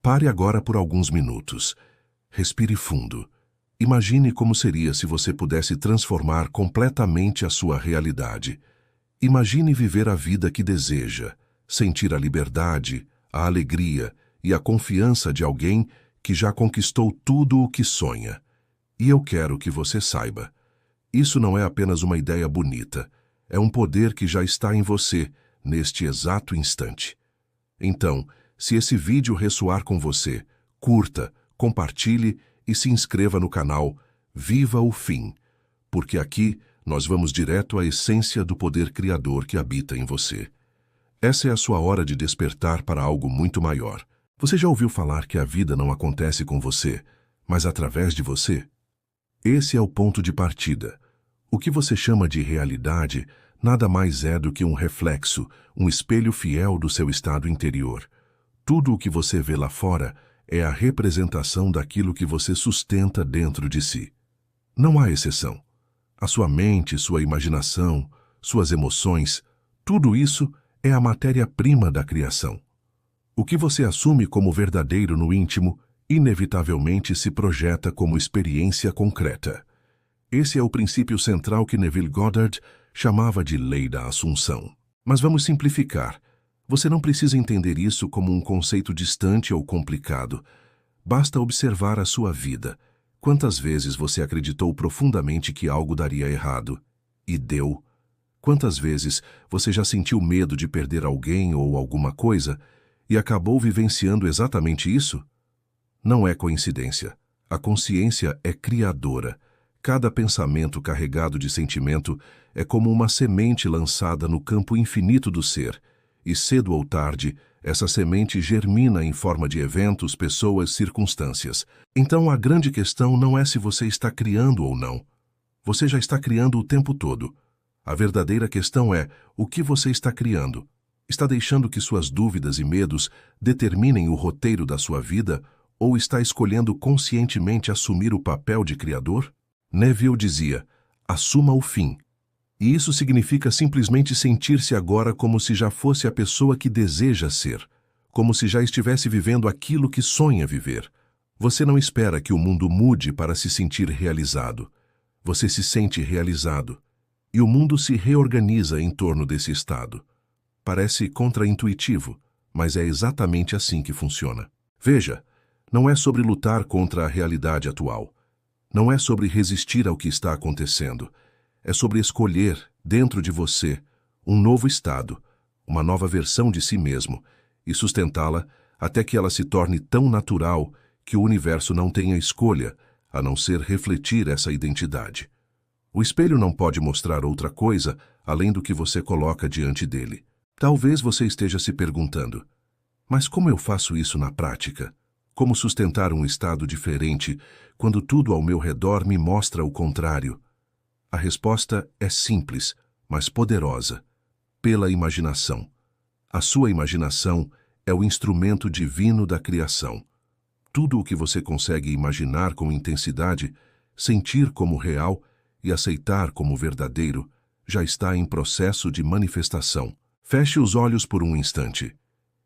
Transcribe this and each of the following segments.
Pare agora por alguns minutos. Respire fundo. Imagine como seria se você pudesse transformar completamente a sua realidade. Imagine viver a vida que deseja, sentir a liberdade, a alegria e a confiança de alguém que já conquistou tudo o que sonha. E eu quero que você saiba. Isso não é apenas uma ideia bonita. É um poder que já está em você, neste exato instante. Então, se esse vídeo ressoar com você, curta, compartilhe e se inscreva no canal Viva o Fim, porque aqui nós vamos direto à essência do poder criador que habita em você. Essa é a sua hora de despertar para algo muito maior. Você já ouviu falar que a vida não acontece com você, mas através de você? Esse é o ponto de partida. O que você chama de realidade nada mais é do que um reflexo, um espelho fiel do seu estado interior. Tudo o que você vê lá fora é a representação daquilo que você sustenta dentro de si. Não há exceção. A sua mente, sua imaginação, suas emoções, tudo isso é a matéria-prima da criação. O que você assume como verdadeiro no íntimo, inevitavelmente se projeta como experiência concreta. Esse é o princípio central que Neville Goddard chamava de Lei da Assunção. Mas vamos simplificar. Você não precisa entender isso como um conceito distante ou complicado. Basta observar a sua vida. Quantas vezes você acreditou profundamente que algo daria errado? E deu. Quantas vezes você já sentiu medo de perder alguém ou alguma coisa e acabou vivenciando exatamente isso? Não é coincidência. A consciência é criadora. Cada pensamento carregado de sentimento é como uma semente lançada no campo infinito do ser, e cedo ou tarde, essa semente germina em forma de eventos, pessoas, circunstâncias. Então a grande questão não é se você está criando ou não. Você já está criando o tempo todo. A verdadeira questão é o que você está criando. Está deixando que suas dúvidas e medos determinem o roteiro da sua vida ou está escolhendo conscientemente assumir o papel de criador? Neville dizia, assuma o fim. E isso significa simplesmente sentir-se agora como se já fosse a pessoa que deseja ser, como se já estivesse vivendo aquilo que sonha viver. Você não espera que o mundo mude para se sentir realizado. Você se sente realizado. E o mundo se reorganiza em torno desse estado. Parece contraintuitivo, mas é exatamente assim que funciona. Veja, não é sobre lutar contra a realidade atual. Não é sobre resistir ao que está acontecendo. É sobre escolher, dentro de você, um novo estado, uma nova versão de si mesmo, e sustentá-la até que ela se torne tão natural que o universo não tenha escolha, a não ser refletir essa identidade. O espelho não pode mostrar outra coisa além do que você coloca diante dele. Talvez você esteja se perguntando, mas como eu faço isso na prática? Como sustentar um estado diferente quando tudo ao meu redor me mostra o contrário? A resposta é simples, mas poderosa. Pela imaginação. A sua imaginação é o instrumento divino da criação. Tudo o que você consegue imaginar com intensidade, sentir como real e aceitar como verdadeiro, já está em processo de manifestação. Feche os olhos por um instante.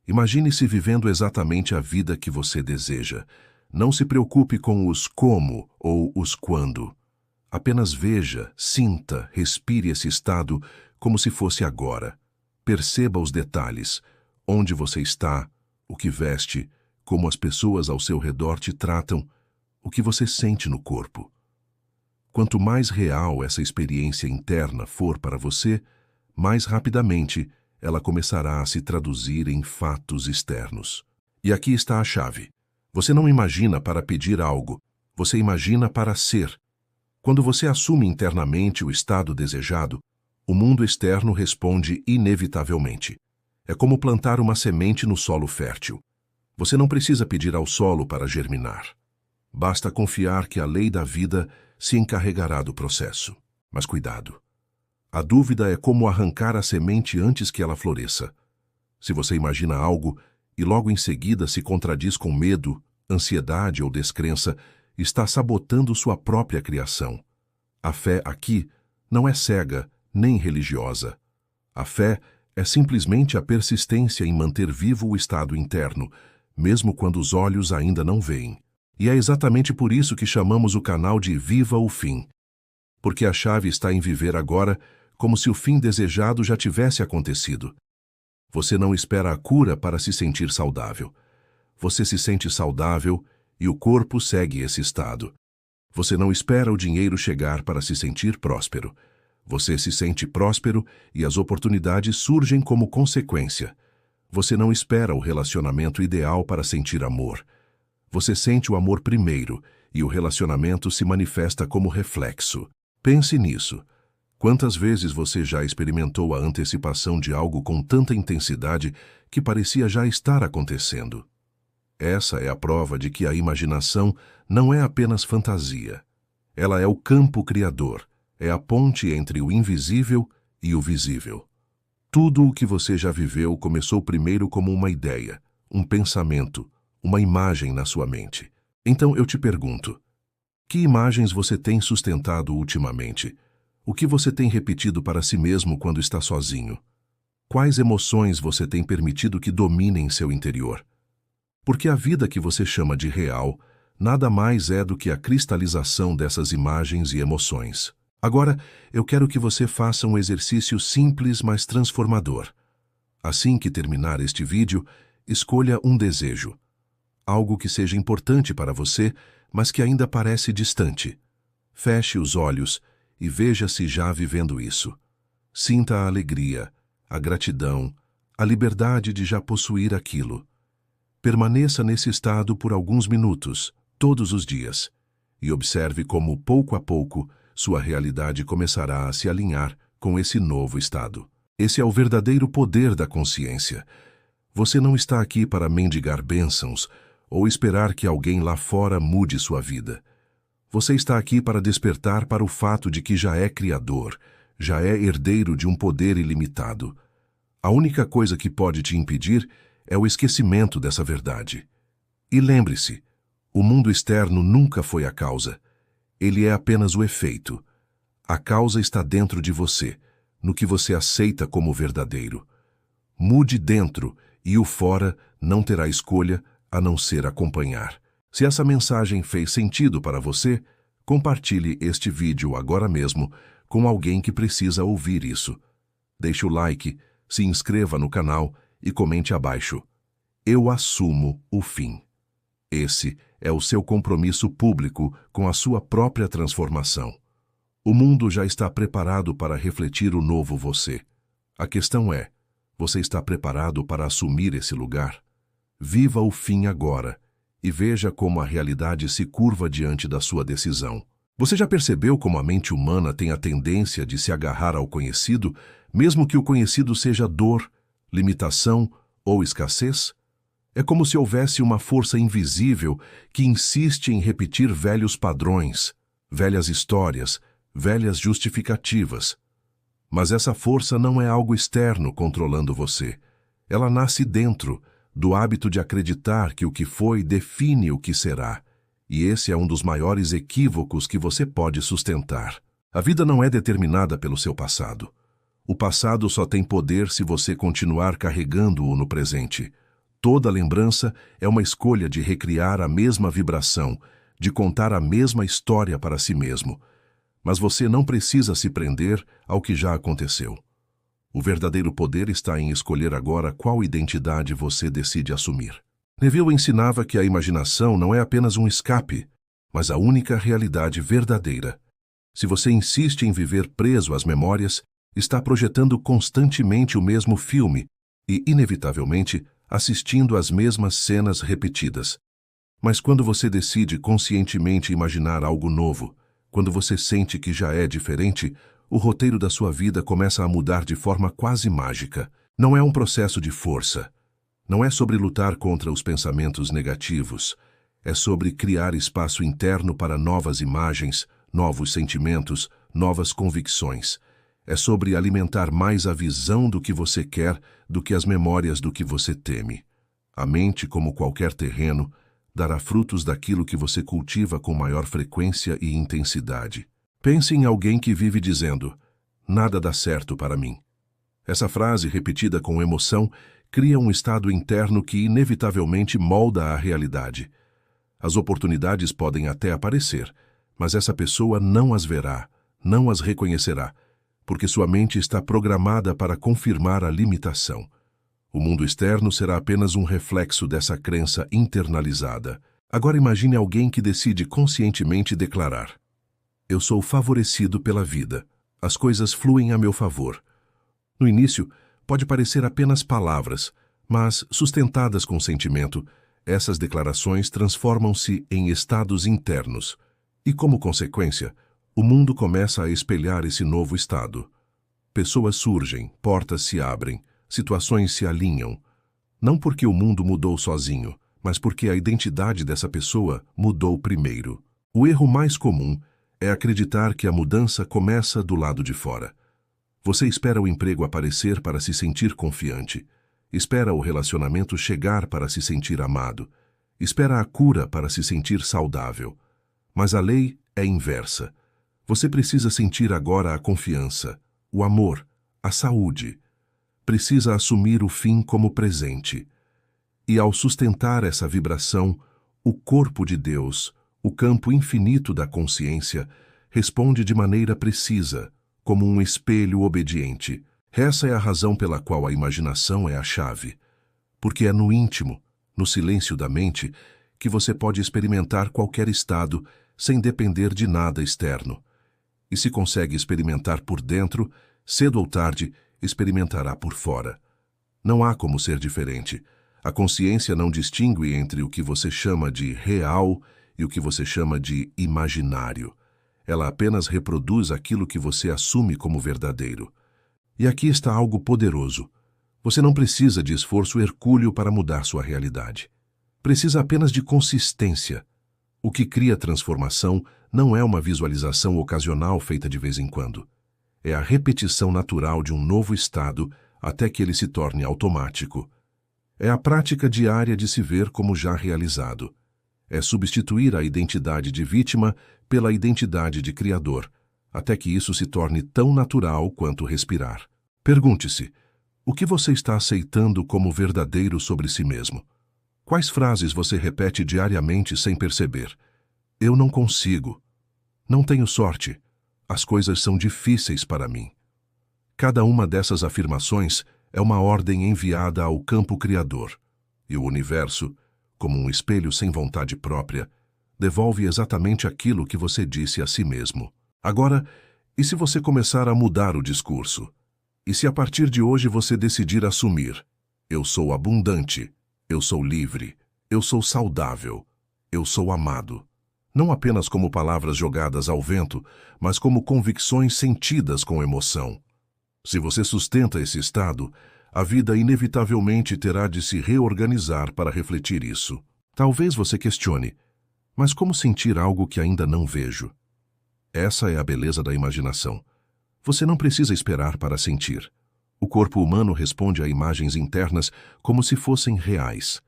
Imagine-se vivendo exatamente a vida que você deseja. Não se preocupe com os como ou os quando. Apenas veja, sinta, respire esse estado como se fosse agora. Perceba os detalhes, onde você está, o que veste, como as pessoas ao seu redor te tratam, o que você sente no corpo. Quanto mais real essa experiência interna for para você, mais rapidamente ela começará a se traduzir em fatos externos. E aqui está a chave. Você não imagina para pedir algo, você imagina para ser. Quando você assume internamente o estado desejado, o mundo externo responde inevitavelmente. É como plantar uma semente no solo fértil. Você não precisa pedir ao solo para germinar. Basta confiar que a lei da vida se encarregará do processo. Mas cuidado. A dúvida é como arrancar a semente antes que ela floresça. Se você imagina algo e logo em seguida se contradiz com medo, ansiedade ou descrença, está sabotando sua própria criação. A fé aqui não é cega nem religiosa. A fé é simplesmente a persistência em manter vivo o estado interno, mesmo quando os olhos ainda não veem. E é exatamente por isso que chamamos o canal de Viva o Fim. Porque a chave está em viver agora como se o fim desejado já tivesse acontecido. Você não espera a cura para se sentir saudável. Você se sente saudável e o corpo segue esse estado. Você não espera o dinheiro chegar para se sentir próspero. Você se sente próspero e as oportunidades surgem como consequência. Você não espera o relacionamento ideal para sentir amor. Você sente o amor primeiro e o relacionamento se manifesta como reflexo. Pense nisso. Quantas vezes você já experimentou a antecipação de algo com tanta intensidade que parecia já estar acontecendo? Essa é a prova de que a imaginação não é apenas fantasia. Ela é o campo criador, é a ponte entre o invisível e o visível. Tudo o que você já viveu começou primeiro como uma ideia, um pensamento, uma imagem na sua mente. Então eu te pergunto, que imagens você tem sustentado ultimamente? O que você tem repetido para si mesmo quando está sozinho? Quais emoções você tem permitido que dominem seu interior? Porque a vida que você chama de real nada mais é do que a cristalização dessas imagens e emoções. Agora, eu quero que você faça um exercício simples, mas transformador. Assim que terminar este vídeo, escolha um desejo. Algo que seja importante para você, mas que ainda parece distante. Feche os olhos e veja-se já vivendo isso. Sinta a alegria, a gratidão, a liberdade de já possuir aquilo. Permaneça nesse estado por alguns minutos, todos os dias, e observe como, pouco a pouco, sua realidade começará a se alinhar com esse novo estado. Esse é o verdadeiro poder da consciência. Você não está aqui para mendigar bênçãos ou esperar que alguém lá fora mude sua vida. Você está aqui para despertar para o fato de que já é criador, já é herdeiro de um poder ilimitado. A única coisa que pode te impedir é o esquecimento dessa verdade. E lembre-se, o mundo externo nunca foi a causa. Ele é apenas o efeito. A causa está dentro de você, no que você aceita como verdadeiro. Mude dentro e o fora não terá escolha a não ser acompanhar. Se essa mensagem fez sentido para você, compartilhe este vídeo agora mesmo com alguém que precisa ouvir isso. Deixe o like, se inscreva no canal e comente abaixo. Eu assumo o fim. Esse é o seu compromisso público com a sua própria transformação. O mundo já está preparado para refletir o novo você. A questão é, você está preparado para assumir esse lugar? Viva o fim agora e veja como a realidade se curva diante da sua decisão. Você já percebeu como a mente humana tem a tendência de se agarrar ao conhecido, mesmo que o conhecido seja dor, limitação ou escassez? É como se houvesse uma força invisível que insiste em repetir velhos padrões, velhas histórias, velhas justificativas. Mas essa força não é algo externo controlando você. Ela nasce dentro, do hábito de acreditar que o que foi define o que será. E esse é um dos maiores equívocos que você pode sustentar. A vida não é determinada pelo seu passado. O passado só tem poder se você continuar carregando-o no presente. Toda lembrança é uma escolha de recriar a mesma vibração, de contar a mesma história para si mesmo. Mas você não precisa se prender ao que já aconteceu. O verdadeiro poder está em escolher agora qual identidade você decide assumir. Neville ensinava que a imaginação não é apenas um escape, mas a única realidade verdadeira. Se você insiste em viver preso às memórias, está projetando constantemente o mesmo filme e, inevitavelmente, assistindo às mesmas cenas repetidas. Mas quando você decide conscientemente imaginar algo novo, quando você sente que já é diferente, o roteiro da sua vida começa a mudar de forma quase mágica. Não é um processo de força. Não é sobre lutar contra os pensamentos negativos. É sobre criar espaço interno para novas imagens, novos sentimentos, novas convicções. É sobre alimentar mais a visão do que você quer do que as memórias do que você teme. A mente, como qualquer terreno, dará frutos daquilo que você cultiva com maior frequência e intensidade. Pense em alguém que vive dizendo, nada dá certo para mim. Essa frase, repetida com emoção, cria um estado interno que inevitavelmente molda a realidade. As oportunidades podem até aparecer, mas essa pessoa não as verá, não as reconhecerá, porque sua mente está programada para confirmar a limitação. O mundo externo será apenas um reflexo dessa crença internalizada. Agora imagine alguém que decide conscientemente declarar: eu sou favorecido pela vida. As coisas fluem a meu favor. No início, pode parecer apenas palavras, mas, sustentadas com sentimento, essas declarações transformam-se em estados internos. E, como consequência, o mundo começa a espelhar esse novo estado. Pessoas surgem, portas se abrem, situações se alinham. Não porque o mundo mudou sozinho, mas porque a identidade dessa pessoa mudou primeiro. O erro mais comum é acreditar que a mudança começa do lado de fora. Você espera o emprego aparecer para se sentir confiante. Espera o relacionamento chegar para se sentir amado. Espera a cura para se sentir saudável. Mas a lei é inversa. Você precisa sentir agora a confiança, o amor, a saúde. Precisa assumir o fim como presente. E ao sustentar essa vibração, o corpo de Deus, o campo infinito da consciência, responde de maneira precisa, como um espelho obediente. Essa é a razão pela qual a imaginação é a chave. Porque é no íntimo, no silêncio da mente, que você pode experimentar qualquer estado sem depender de nada externo. E se consegue experimentar por dentro, cedo ou tarde, experimentará por fora. Não há como ser diferente. A consciência não distingue entre o que você chama de real e o que você chama de imaginário. Ela apenas reproduz aquilo que você assume como verdadeiro. E aqui está algo poderoso. Você não precisa de esforço hercúleo para mudar sua realidade. Precisa apenas de consistência. O que cria transformação não é uma visualização ocasional feita de vez em quando. É a repetição natural de um novo estado até que ele se torne automático. É a prática diária de se ver como já realizado. É substituir a identidade de vítima pela identidade de criador, até que isso se torne tão natural quanto respirar. Pergunte-se: o que você está aceitando como verdadeiro sobre si mesmo? Quais frases você repete diariamente sem perceber? Eu não consigo. Não tenho sorte. As coisas são difíceis para mim. Cada uma dessas afirmações é uma ordem enviada ao campo criador, e o universo, como um espelho sem vontade própria, devolve exatamente aquilo que você disse a si mesmo. Agora, e se você começar a mudar o discurso? E se a partir de hoje você decidir assumir: eu sou abundante, eu sou livre, eu sou saudável, eu sou amado? Não apenas como palavras jogadas ao vento, mas como convicções sentidas com emoção. Se você sustenta esse estado, a vida inevitavelmente terá de se reorganizar para refletir isso. Talvez você questione: mas como sentir algo que ainda não vejo? Essa é a beleza da imaginação. Você não precisa esperar para sentir. O corpo humano responde a imagens internas como se fossem reais.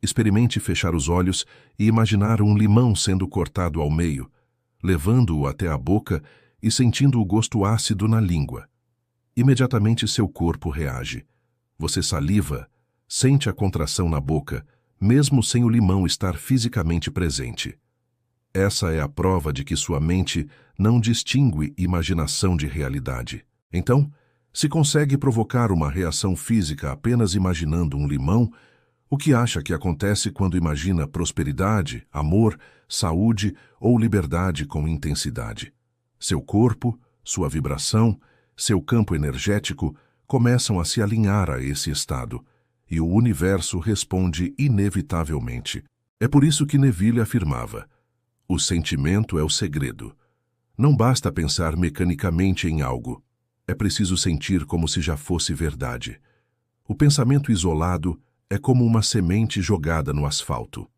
Experimente fechar os olhos e imaginar um limão sendo cortado ao meio, levando-o até a boca e sentindo o gosto ácido na língua. Imediatamente seu corpo reage. Você saliva, sente a contração na boca, mesmo sem o limão estar fisicamente presente. Essa é a prova de que sua mente não distingue imaginação de realidade. Então, se consegue provocar uma reação física apenas imaginando um limão, o que acha que acontece quando imagina prosperidade, amor, saúde ou liberdade com intensidade? Seu corpo, sua vibração, seu campo energético começam a se alinhar a esse estado, e o universo responde inevitavelmente. É por isso que Neville afirmava: o sentimento é o segredo. Não basta pensar mecanicamente em algo. É preciso sentir como se já fosse verdade. O pensamento isolado é como uma semente jogada no asfalto.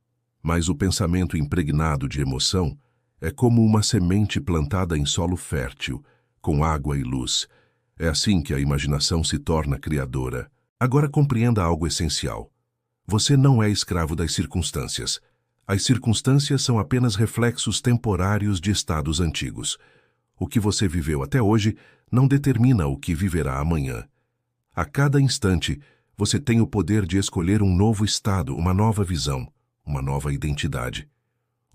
Mas o pensamento impregnado de emoção é como uma semente plantada em solo fértil, com água e luz. É assim que a imaginação se torna criadora. Agora compreenda algo essencial. Você não é escravo das circunstâncias. As circunstâncias são apenas reflexos temporários de estados antigos. O que você viveu até hoje não determina o que viverá amanhã. A cada instante, Você tem o poder de escolher um novo estado, uma nova visão, uma nova identidade.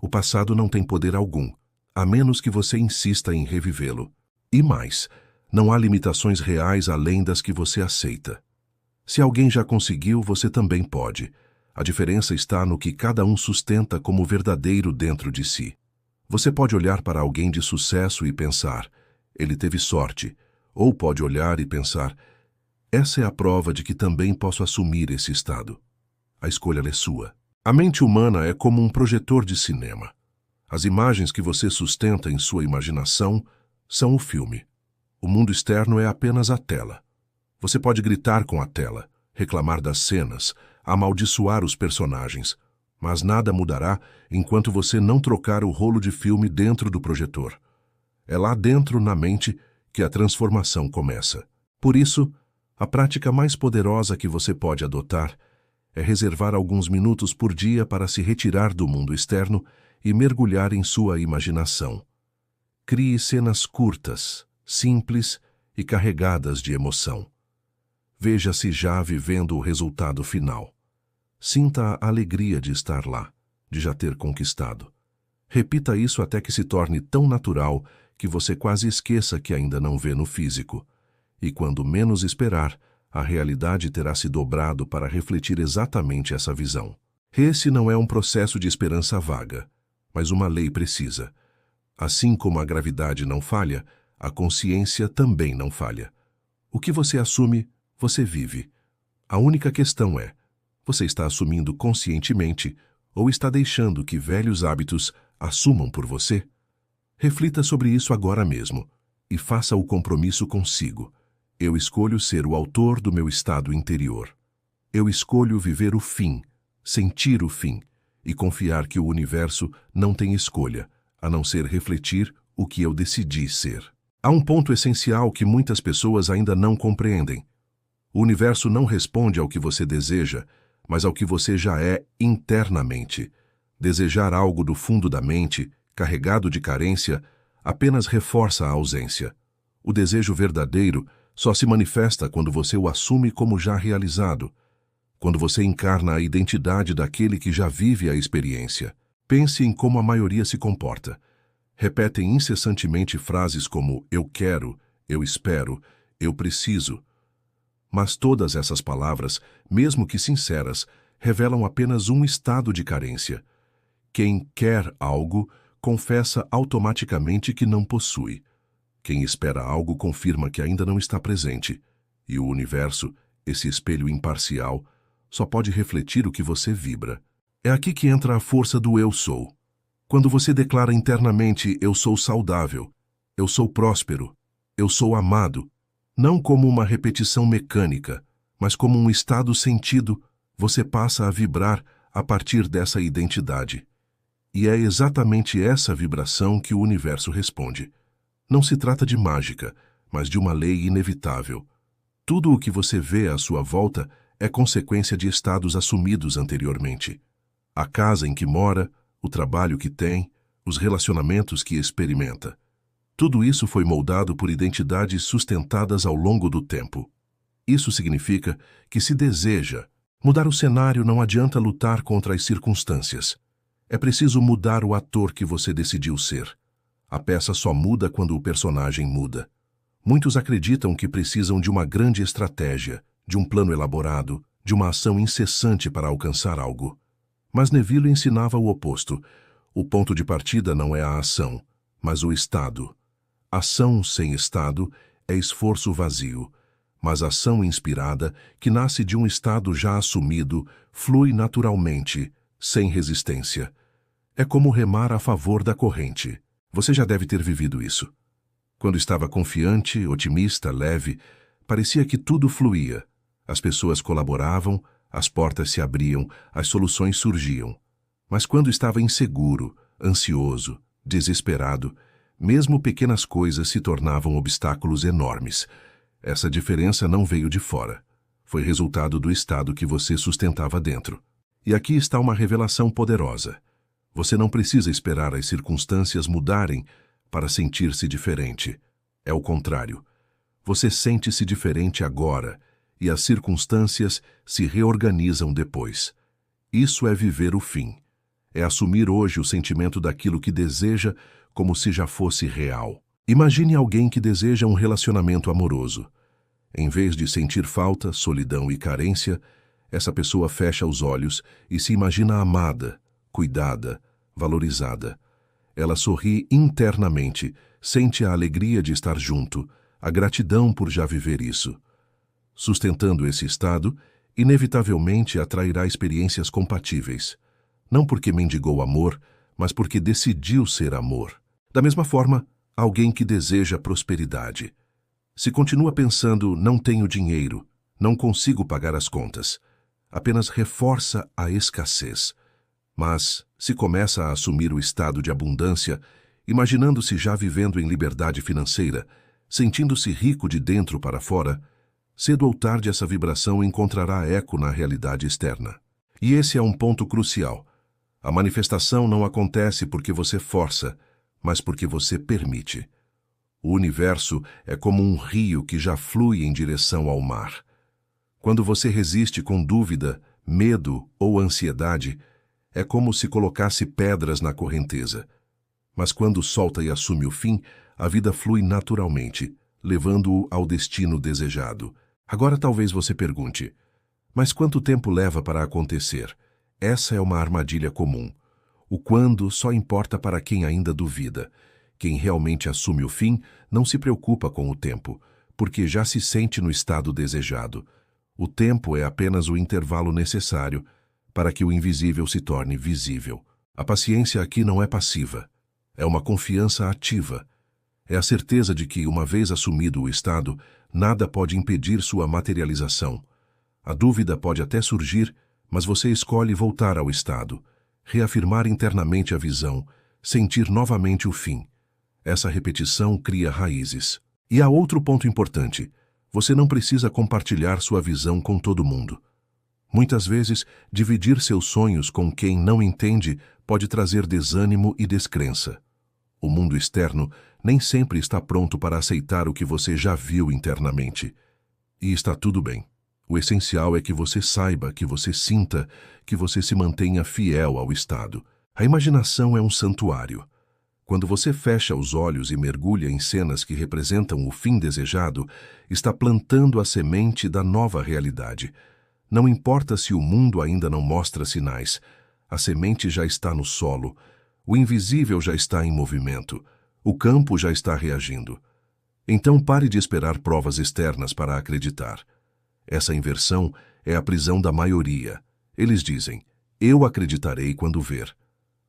O passado não tem poder algum, a menos que você insista em revivê-lo. E mais, não há limitações reais além das que você aceita. Se alguém já conseguiu, você também pode. A diferença está no que cada um sustenta como verdadeiro dentro de si. Você pode olhar para alguém de sucesso e pensar, ele teve sorte, ou pode olhar e pensar, essa é a prova de que também posso assumir esse estado. A escolha é sua. A mente humana é como um projetor de cinema. As imagens que você sustenta em sua imaginação são o filme. O mundo externo é apenas a tela. Você pode gritar com a tela, reclamar das cenas, amaldiçoar os personagens, mas nada mudará enquanto você não trocar o rolo de filme dentro do projetor. É lá dentro, na mente, que a transformação começa. Por isso, a prática mais poderosa que você pode adotar é reservar alguns minutos por dia para se retirar do mundo externo e mergulhar em sua imaginação. Crie cenas curtas, simples e carregadas de emoção. Veja-se já vivendo o resultado final. Sinta a alegria de estar lá, de já ter conquistado. Repita isso até que se torne tão natural que você quase esqueça que ainda não vê no físico. E quando menos esperar, a realidade terá se dobrado para refletir exatamente essa visão. Esse não é um processo de esperança vaga, mas uma lei precisa. Assim como a gravidade não falha, a consciência também não falha. O que você assume, você vive. A única questão é, você está assumindo conscientemente ou está deixando que velhos hábitos assumam por você? Reflita sobre isso agora mesmo e faça o compromisso consigo. Eu escolho ser o autor do meu estado interior. Eu escolho viver o fim, sentir o fim e confiar que o universo não tem escolha, a não ser refletir o que eu decidi ser. Há um ponto essencial que muitas pessoas ainda não compreendem. O universo não responde ao que você deseja, mas ao que você já é internamente. Desejar algo do fundo da mente, carregado de carência, apenas reforça a ausência. O desejo verdadeiro só se manifesta quando você o assume como já realizado, quando você encarna a identidade daquele que já vive a experiência. Pense em como a maioria se comporta. Repetem incessantemente frases como eu quero, eu espero, eu preciso. Mas todas essas palavras, mesmo que sinceras, revelam apenas um estado de carência. Quem quer algo, confessa automaticamente que não possui. Quem espera algo confirma que ainda não está presente. E o universo, esse espelho imparcial, só pode refletir o que você vibra. É aqui que entra a força do eu sou. Quando você declara internamente eu sou saudável, eu sou próspero, eu sou amado, não como uma repetição mecânica, mas como um estado sentido, você passa a vibrar a partir dessa identidade. E é exatamente essa vibração que o universo responde. Não se trata de mágica, mas de uma lei inevitável. Tudo o que você vê à sua volta é consequência de estados assumidos anteriormente. A casa em que mora, o trabalho que tem, os relacionamentos que experimenta. Tudo isso foi moldado por identidades sustentadas ao longo do tempo. Isso significa que, se deseja mudar o cenário, não adianta lutar contra as circunstâncias. É preciso mudar o ator que você decidiu ser. A peça só muda quando o personagem muda. Muitos acreditam que precisam de uma grande estratégia, de um plano elaborado, de uma ação incessante para alcançar algo. Mas Neville ensinava o oposto. O ponto de partida não é a ação, mas o estado. Ação sem estado é esforço vazio, mas ação inspirada, que nasce de um estado já assumido, flui naturalmente, sem resistência. É como remar a favor da corrente. Você já deve ter vivido isso. Quando estava confiante, otimista, leve, parecia que tudo fluía. As pessoas colaboravam, as portas se abriam, as soluções surgiam. Mas quando estava inseguro, ansioso, desesperado, mesmo pequenas coisas se tornavam obstáculos enormes. Essa diferença não veio de fora. Foi resultado do estado que você sustentava dentro. E aqui está uma revelação poderosa. Você não precisa esperar as circunstâncias mudarem para sentir-se diferente. É o contrário. Você sente-se diferente agora, e as circunstâncias se reorganizam depois. Isso é viver o fim. É assumir hoje o sentimento daquilo que deseja como se já fosse real. Imagine alguém que deseja um relacionamento amoroso. Em vez de sentir falta, solidão e carência, essa pessoa fecha os olhos e se imagina amada, cuidada, valorizada. Ela sorri internamente, sente a alegria de estar junto, a gratidão por já viver isso. Sustentando esse estado, inevitavelmente atrairá experiências compatíveis. Não porque mendigou amor, mas porque decidiu ser amor. Da mesma forma, alguém que deseja prosperidade. Se continua pensando, não tenho dinheiro, não consigo pagar as contas, apenas reforça a escassez. Mas, se começa a assumir o estado de abundância, imaginando-se já vivendo em liberdade financeira, sentindo-se rico de dentro para fora, cedo ou tarde essa vibração encontrará eco na realidade externa. E esse é um ponto crucial. A manifestação não acontece porque você força, mas porque você permite. O universo é como um rio que já flui em direção ao mar. Quando você resiste com dúvida, medo ou ansiedade, é como se colocasse pedras na correnteza. Mas quando solta e assume o fim, a vida flui naturalmente, levando-o ao destino desejado. Agora talvez você pergunte, mas quanto tempo leva para acontecer? Essa é uma armadilha comum. O quando só importa para quem ainda duvida. Quem realmente assume o fim não se preocupa com o tempo, porque já se sente no estado desejado. O tempo é apenas o intervalo necessário para que o invisível se torne visível. A paciência aqui não é passiva, é uma confiança ativa. É a certeza de que, uma vez assumido o estado, nada pode impedir sua materialização. A dúvida pode até surgir, mas você escolhe voltar ao estado, reafirmar internamente a visão, sentir novamente o fim. Essa repetição cria raízes. E há outro ponto importante. Você não precisa compartilhar sua visão com todo mundo. Muitas vezes, dividir seus sonhos com quem não entende pode trazer desânimo e descrença. O mundo externo nem sempre está pronto para aceitar o que você já viu internamente. E está tudo bem. O essencial é que você saiba, que você sinta, que você se mantenha fiel ao estado. A imaginação é um santuário. Quando você fecha os olhos e mergulha em cenas que representam o fim desejado, está plantando a semente da nova realidade. Não importa se o mundo ainda não mostra sinais, a semente já está no solo, o invisível já está em movimento, o campo já está reagindo. Então pare de esperar provas externas para acreditar. Essa inversão é a prisão da maioria. Eles dizem, eu acreditarei quando ver.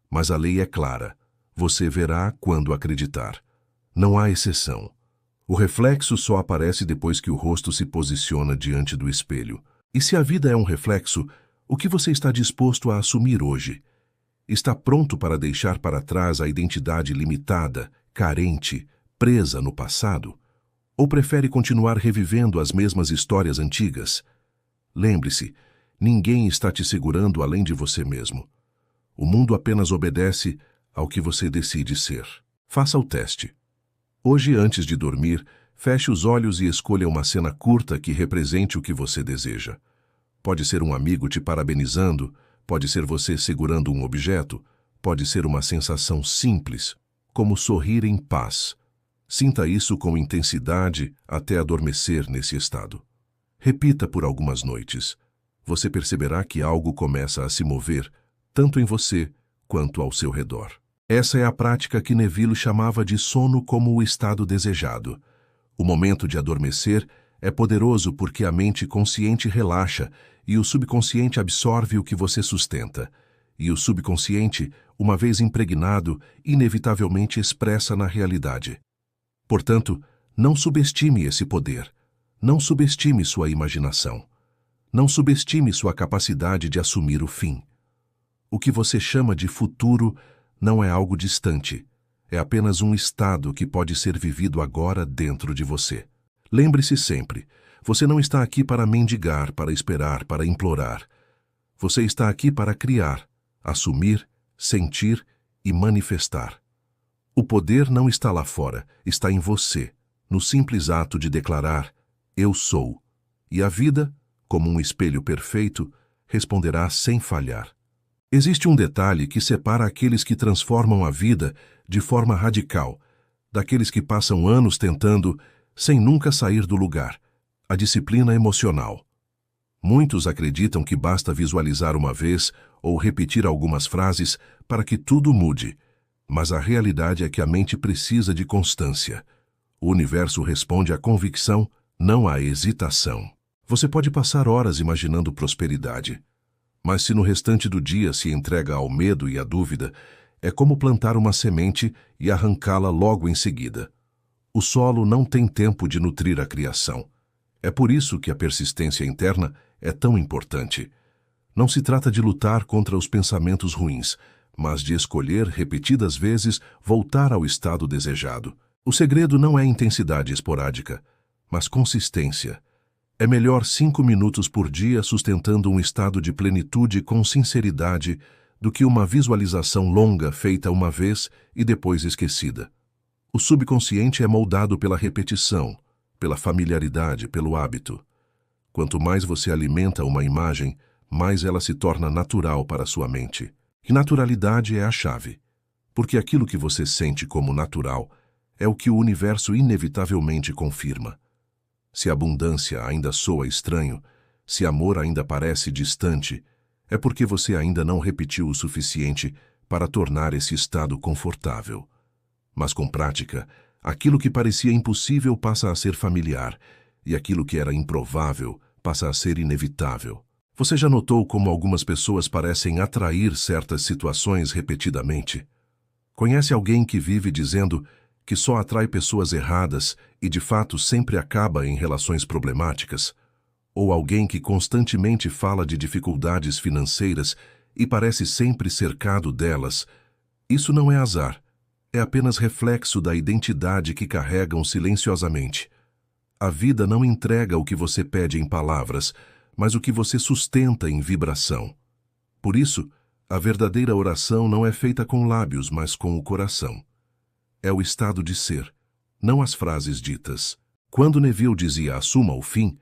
Mas a lei é clara. Você verá quando acreditar. Não há exceção. O reflexo só aparece depois que o rosto se posiciona diante do espelho. E se a vida é um reflexo, o que você está disposto a assumir hoje? Está pronto para deixar para trás a identidade limitada, carente, presa no passado? Ou prefere continuar revivendo as mesmas histórias antigas? Lembre-se, ninguém está te segurando além de você mesmo. O mundo apenas obedece ao que você decide ser. Faça o teste. Hoje, antes de dormir, feche os olhos e escolha uma cena curta que represente o que você deseja. Pode ser um amigo te parabenizando, pode ser você segurando um objeto, pode ser uma sensação simples, como sorrir em paz. Sinta isso com intensidade até adormecer nesse estado. Repita por algumas noites. Você perceberá que algo começa a se mover, tanto em você quanto ao seu redor. Essa é a prática que Neville chamava de sono como o estado desejado. O momento de adormecer é poderoso porque a mente consciente relaxa e o subconsciente absorve o que você sustenta. E o subconsciente, uma vez impregnado, inevitavelmente expressa na realidade. Portanto, não subestime esse poder. Não subestime sua imaginação. Não subestime sua capacidade de assumir o fim. O que você chama de futuro não é algo distante. É apenas um estado que pode ser vivido agora dentro de você. Lembre-se sempre, você não está aqui para mendigar, para esperar, para implorar. Você está aqui para criar, assumir, sentir e manifestar. O poder não está lá fora, está em você, no simples ato de declarar, eu sou, E a vida, como um espelho perfeito, responderá sem falhar. Existe um detalhe que separa aqueles que transformam a vida de forma radical, daqueles que passam anos tentando, sem nunca sair do lugar: a disciplina emocional. Muitos acreditam que basta visualizar uma vez ou repetir algumas frases para que tudo mude, mas a realidade é que a mente precisa de constância. O universo responde à convicção, não à hesitação. Você pode passar horas imaginando prosperidade, mas se no restante do dia se entrega ao medo e à dúvida, é como plantar uma semente e arrancá-la logo em seguida. O solo não tem tempo de nutrir a criação. É por isso que a persistência interna é tão importante. Não se trata de lutar contra os pensamentos ruins, mas de escolher repetidas vezes voltar ao estado desejado. O segredo não é intensidade esporádica, mas consistência. É melhor 5 minutos por dia sustentando um estado de plenitude com sinceridade do que uma visualização longa feita uma vez e depois esquecida. O subconsciente é moldado pela repetição, pela familiaridade, pelo hábito. Quanto mais você alimenta uma imagem, mais ela se torna natural para sua mente. E naturalidade é a chave, porque aquilo que você sente como natural é o que o universo inevitavelmente confirma. Se abundância ainda soa estranho, se amor ainda parece distante, é porque você ainda não repetiu o suficiente para tornar esse estado confortável. Mas com prática, aquilo que parecia impossível passa a ser familiar, e aquilo que era improvável passa a ser inevitável. Você já notou como algumas pessoas parecem atrair certas situações repetidamente? Conhece alguém que vive dizendo que só atrai pessoas erradas e de fato sempre acaba em relações problemáticas? Ou alguém que constantemente fala de dificuldades financeiras e parece sempre cercado delas? Isso não é azar. É apenas reflexo da identidade que carregam silenciosamente. A vida não entrega o que você pede em palavras, mas o que você sustenta em vibração. Por isso, a verdadeira oração não é feita com lábios, mas com o coração. É o estado de ser, não as frases ditas. Quando Neville dizia "assuma o fim",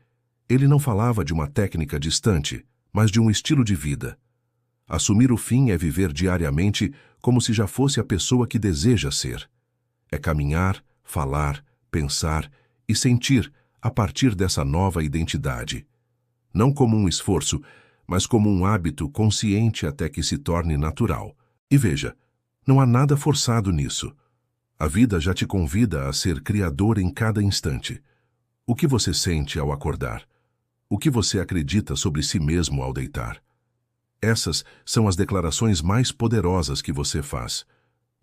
ele não falava de uma técnica distante, mas de um estilo de vida. Assumir o fim é viver diariamente como se já fosse a pessoa que deseja ser. É caminhar, falar, pensar e sentir a partir dessa nova identidade. Não como um esforço, mas como um hábito consciente até que se torne natural. E veja, não há nada forçado nisso. A vida já te convida a ser criador em cada instante. O que você sente ao acordar? O que você acredita sobre si mesmo ao deitar? Essas são as declarações mais poderosas que você faz.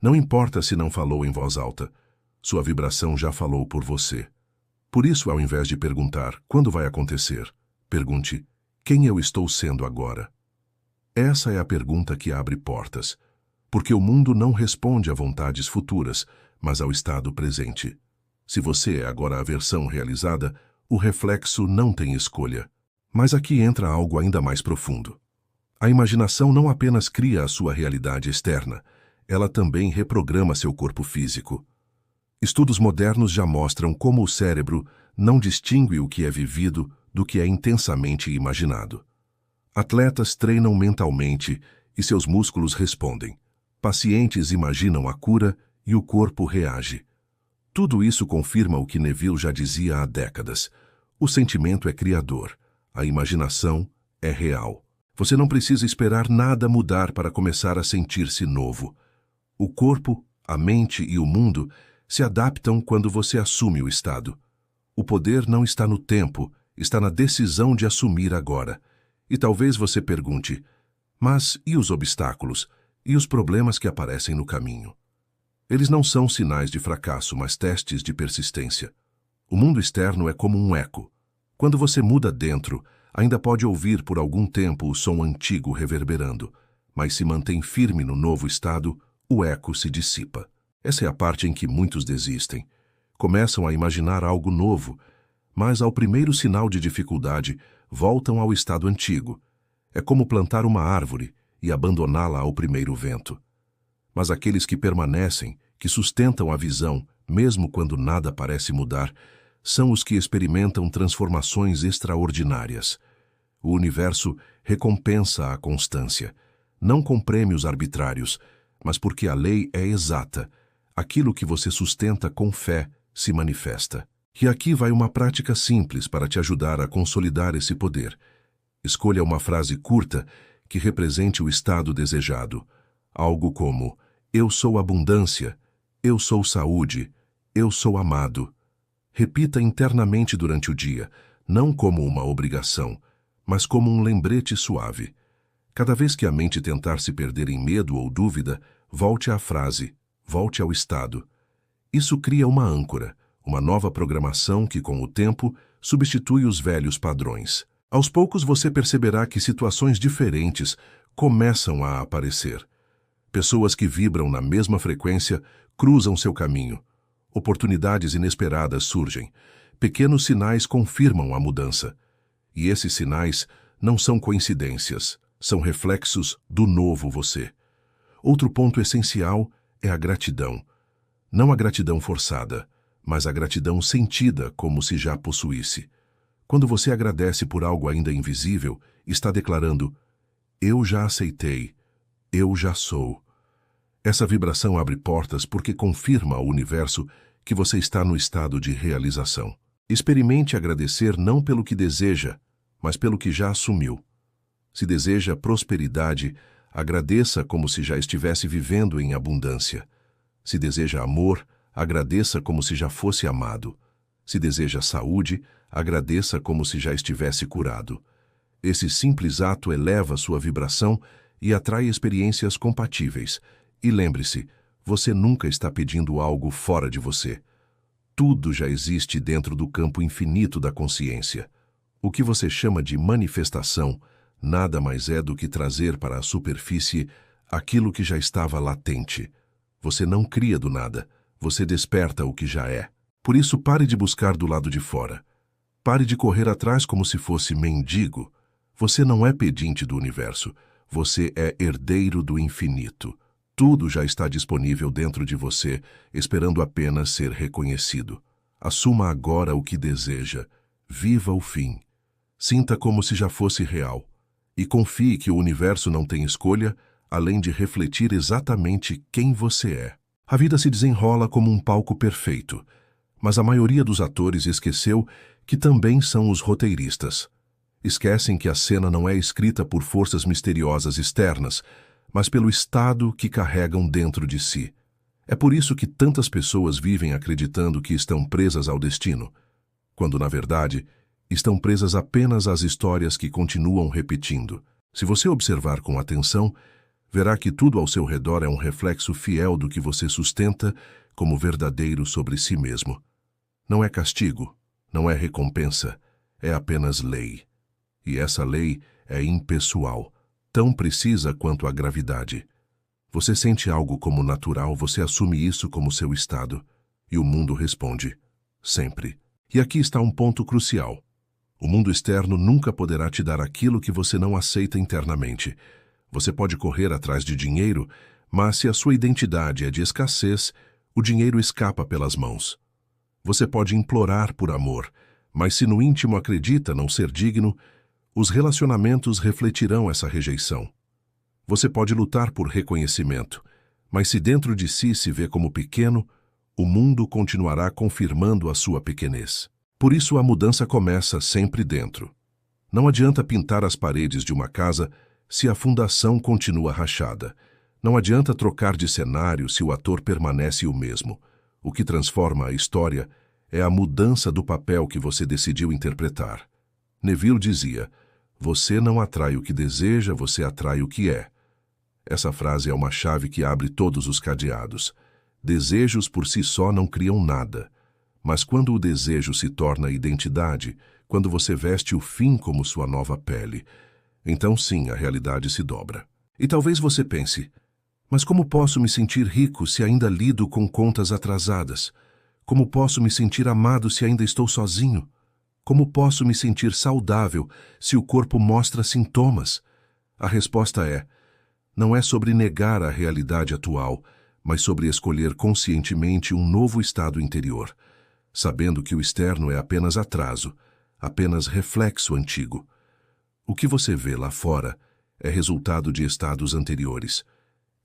Não importa se não falou em voz alta, sua vibração já falou por você. Por isso, ao invés de perguntar "quando vai acontecer?", pergunte "quem eu estou sendo agora?". Essa é a pergunta que abre portas, porque o mundo não responde a vontades futuras, mas ao estado presente. Se você é agora a versão realizada, o reflexo não tem escolha. Mas aqui entra algo ainda mais profundo. A imaginação não apenas cria a sua realidade externa, ela também reprograma seu corpo físico. Estudos modernos já mostram como o cérebro não distingue o que é vivido do que é intensamente imaginado. Atletas treinam mentalmente e seus músculos respondem. Pacientes imaginam a cura e o corpo reage. Tudo isso confirma o que Neville já dizia há décadas. O sentimento é criador, a imaginação é real. Você não precisa esperar nada mudar para começar a sentir-se novo. O corpo, a mente e o mundo se adaptam quando você assume o estado. O poder não está no tempo, está na decisão de assumir agora. E talvez você pergunte, mas e os obstáculos? E os problemas que aparecem no caminho? Eles não são sinais de fracasso, mas testes de persistência. O mundo externo é como um eco. Quando você muda dentro, ainda pode ouvir por algum tempo o som antigo reverberando, mas se mantém firme no novo estado, o eco se dissipa. Essa é a parte em que muitos desistem. Começam a imaginar algo novo, mas ao primeiro sinal de dificuldade, voltam ao estado antigo. É como plantar uma árvore e abandoná-la ao primeiro vento. Mas aqueles que permanecem, que sustentam a visão, mesmo quando nada parece mudar, são os que experimentam transformações extraordinárias. O universo recompensa a constância, não com prêmios arbitrários, mas porque a lei é exata. Aquilo que você sustenta com fé se manifesta. E aqui vai uma prática simples para te ajudar a consolidar esse poder. Escolha uma frase curta que represente o estado desejado. Algo como: eu sou abundância, eu sou saúde, eu sou amado. Repita internamente durante o dia, não como uma obrigação, mas como um lembrete suave. Cada vez que a mente tentar se perder em medo ou dúvida, volte à frase, volte ao estado. Isso cria uma âncora, uma nova programação que, com o tempo, substitui os velhos padrões. Aos poucos você perceberá que situações diferentes começam a aparecer. Pessoas que vibram na mesma frequência cruzam seu caminho. Oportunidades inesperadas surgem. Pequenos sinais confirmam a mudança. E esses sinais não são coincidências, são reflexos do novo você. Outro ponto essencial é a gratidão. Não a gratidão forçada, mas a gratidão sentida como se já possuísse. Quando você agradece por algo ainda invisível, está declarando: eu já aceitei, eu já sou. Essa vibração abre portas porque confirma ao universo que você está no estado de realização. Experimente agradecer não pelo que deseja, mas pelo que já assumiu. Se deseja prosperidade, agradeça como se já estivesse vivendo em abundância. Se deseja amor, agradeça como se já fosse amado. Se deseja saúde, agradeça como se já estivesse curado. Esse simples ato eleva sua vibração e atrai experiências compatíveis. E lembre-se, você nunca está pedindo algo fora de você. Tudo já existe dentro do campo infinito da consciência. O que você chama de manifestação nada mais é do que trazer para a superfície aquilo que já estava latente. Você não cria do nada, você desperta o que já é. Por isso, pare de buscar do lado de fora. Pare de correr atrás como se fosse mendigo. Você não é pedinte do universo, você é herdeiro do infinito. Tudo já está disponível dentro de você, esperando apenas ser reconhecido. Assuma agora o que deseja. Viva o fim. Sinta como se já fosse real. E confie que o universo não tem escolha, além de refletir exatamente quem você é. A vida se desenrola como um palco perfeito, mas a maioria dos atores esqueceu que também são os roteiristas. Esquecem que a cena não é escrita por forças misteriosas externas, mas pelo estado que carregam dentro de si. É por isso que tantas pessoas vivem acreditando que estão presas ao destino, quando, na verdade, estão presas apenas às histórias que continuam repetindo. Se você observar com atenção, verá que tudo ao seu redor é um reflexo fiel do que você sustenta como verdadeiro sobre si mesmo. Não é castigo, não é recompensa, é apenas lei. E essa lei é impessoal, tão precisa quanto a gravidade. Você sente algo como natural, você assume isso como seu estado, e o mundo responde, sempre. E aqui está um ponto crucial. O mundo externo nunca poderá te dar aquilo que você não aceita internamente. Você pode correr atrás de dinheiro, mas se a sua identidade é de escassez, o dinheiro escapa pelas mãos. Você pode implorar por amor, mas se no íntimo acredita não ser digno, os relacionamentos refletirão essa rejeição. Você pode lutar por reconhecimento, mas se dentro de si se vê como pequeno, o mundo continuará confirmando a sua pequenez. Por isso a mudança começa sempre dentro. Não adianta pintar as paredes de uma casa se a fundação continua rachada. Não adianta trocar de cenário se o ator permanece o mesmo. O que transforma a história é a mudança do papel que você decidiu interpretar. Neville dizia: você não atrai o que deseja, você atrai o que é. Essa frase é uma chave que abre todos os cadeados. Desejos por si só não criam nada. Mas quando o desejo se torna identidade, quando você veste o fim como sua nova pele, então sim, a realidade se dobra. E talvez você pense: mas como posso me sentir rico se ainda lido com contas atrasadas? Como posso me sentir amado se ainda estou sozinho? Como posso me sentir saudável se o corpo mostra sintomas? A resposta é: não é sobre negar a realidade atual, mas sobre escolher conscientemente um novo estado interior. sabendo que o externo é apenas atraso, apenas reflexo antigo. O que você vê lá fora é resultado de estados anteriores.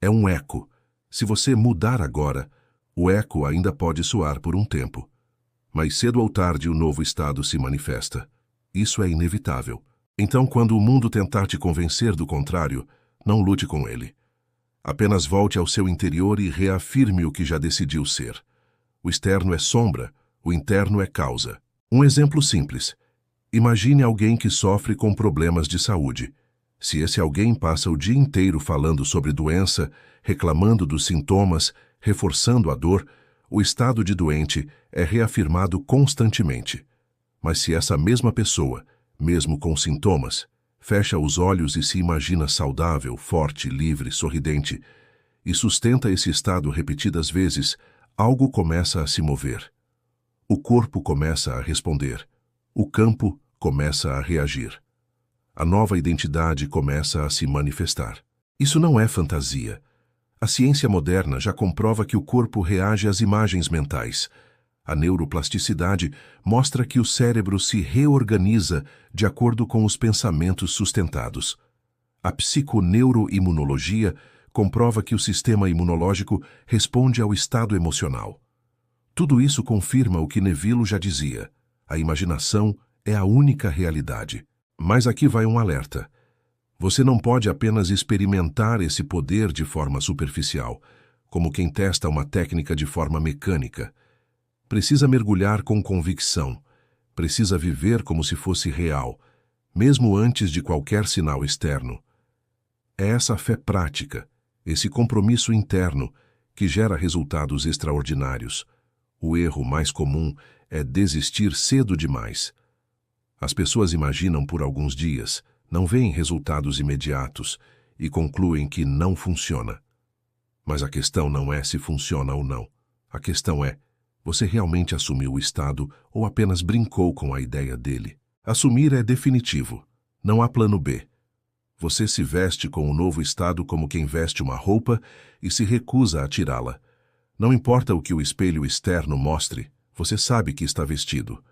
É um eco. Se você mudar agora, o eco ainda pode soar por um tempo. Mas cedo ou tarde o novo estado se manifesta. Isso é inevitável. Então, quando o mundo tentar te convencer do contrário, não lute com ele. Apenas volte ao seu interior e reafirme o que já decidiu ser. O externo é sombra, o interno é causa. Um exemplo simples. Imagine alguém que sofre com problemas de saúde. Se esse alguém passa o dia inteiro falando sobre doença, reclamando dos sintomas, reforçando a dor, o estado de doente é reafirmado constantemente. Mas se essa mesma pessoa, mesmo com sintomas, fecha os olhos e se imagina saudável, forte, livre, sorridente, e sustenta esse estado repetidas vezes, algo começa a se mover. O corpo começa a responder. O campo começa a reagir. A nova identidade começa a se manifestar. Isso não é fantasia. A ciência moderna já comprova que o corpo reage às imagens mentais. A neuroplasticidade mostra que o cérebro se reorganiza de acordo com os pensamentos sustentados. A psiconeuroimunologia comprova que o sistema imunológico responde ao estado emocional. Tudo isso confirma o que Neville já dizia: a imaginação é a única realidade. Mas aqui vai um alerta. Você não pode apenas experimentar esse poder de forma superficial, como quem testa uma técnica de forma mecânica. Precisa mergulhar com convicção. Precisa viver como se fosse real, mesmo antes de qualquer sinal externo. É essa fé prática, esse compromisso interno, que gera resultados extraordinários. O erro mais comum é desistir cedo demais. As pessoas imaginam por alguns dias, não veem resultados imediatos e concluem que não funciona. Mas a questão não é se funciona ou não. A questão é, você realmente assumiu o estado ou apenas brincou com a ideia dele? Assumir é definitivo. Não há plano B. Você se veste com o novo estado como quem veste uma roupa e se recusa a tirá-la. Não importa o que o espelho externo mostre, você sabe que está vestido.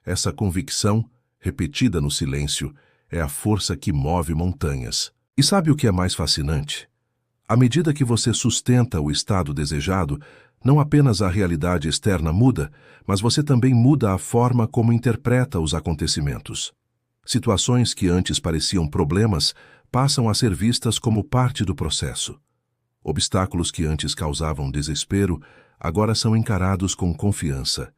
Essa convicção, repetida no silêncio, é a força que move montanhas. E sabe o que é mais fascinante? À medida que você sustenta o estado desejado, não apenas a realidade externa muda, mas você também muda a forma como interpreta os acontecimentos. Situações que antes pareciam problemas passam a ser vistas como parte do processo. Obstáculos que antes causavam desespero agora são encarados com confiança,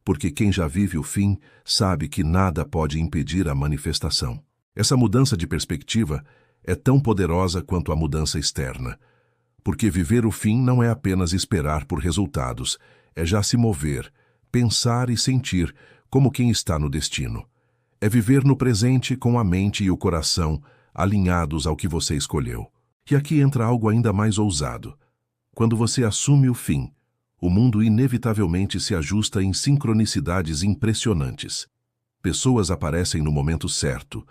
porque quem já vive o fim sabe que nada pode impedir a manifestação. Essa mudança de perspectiva é tão poderosa quanto a mudança externa, porque viver o fim não é apenas esperar por resultados, é já se mover, pensar e sentir como quem está no destino. É viver no presente com a mente e o coração alinhados ao que você escolheu. E aqui entra algo ainda mais ousado. Quando você assume o fim, o mundo inevitavelmente se ajusta em sincronicidades impressionantes. Pessoas aparecem no momento certo,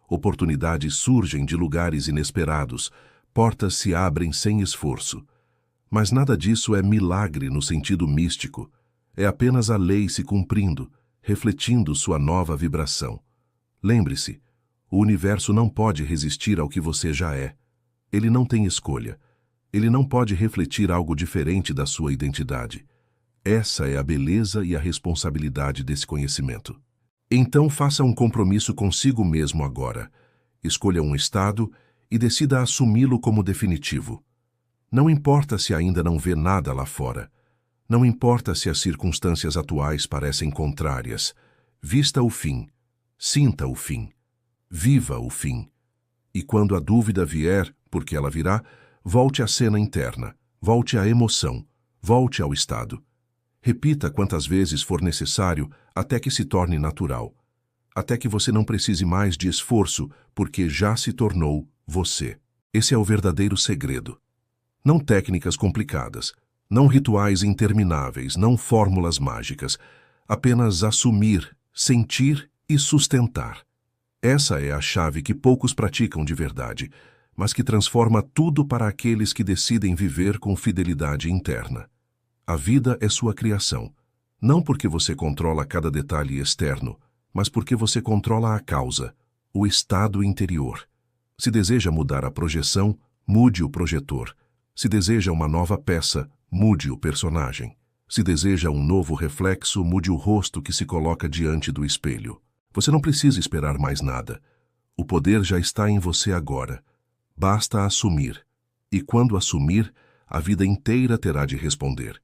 oportunidades surgem de lugares inesperados, portas se abrem sem esforço. Mas nada disso é milagre no sentido místico. É apenas a lei se cumprindo, refletindo sua nova vibração. Lembre-se, o universo não pode resistir ao que você já é. Ele não tem escolha. Ele não pode refletir algo diferente da sua identidade. Essa é a beleza e a responsabilidade desse conhecimento. Então faça um compromisso consigo mesmo agora. Escolha um estado e decida assumi-lo como definitivo. Não importa se ainda não vê nada lá fora. Não importa se as circunstâncias atuais parecem contrárias. Vista o fim. Sinta o fim. Viva o fim. E quando a dúvida vier, porque ela virá, volte à cena interna, volte à emoção, volte ao estado. Repita quantas vezes for necessário até que se torne natural. Até que você não precise mais de esforço, porque já se tornou você. Esse é o verdadeiro segredo. Não técnicas complicadas, não rituais intermináveis, não fórmulas mágicas. Apenas assumir, sentir e sustentar. Essa é a chave que poucos praticam de verdade, mas que transforma tudo para aqueles que decidem viver com fidelidade interna. A vida é sua criação. Não porque você controla cada detalhe externo, mas porque você controla a causa, o estado interior. Se deseja mudar a projeção, mude o projetor. Se deseja uma nova peça, mude o personagem. Se deseja um novo reflexo, mude o rosto que se coloca diante do espelho. Você não precisa esperar mais nada. O poder já está em você agora. Basta assumir. E quando assumir, a vida inteira terá de responder.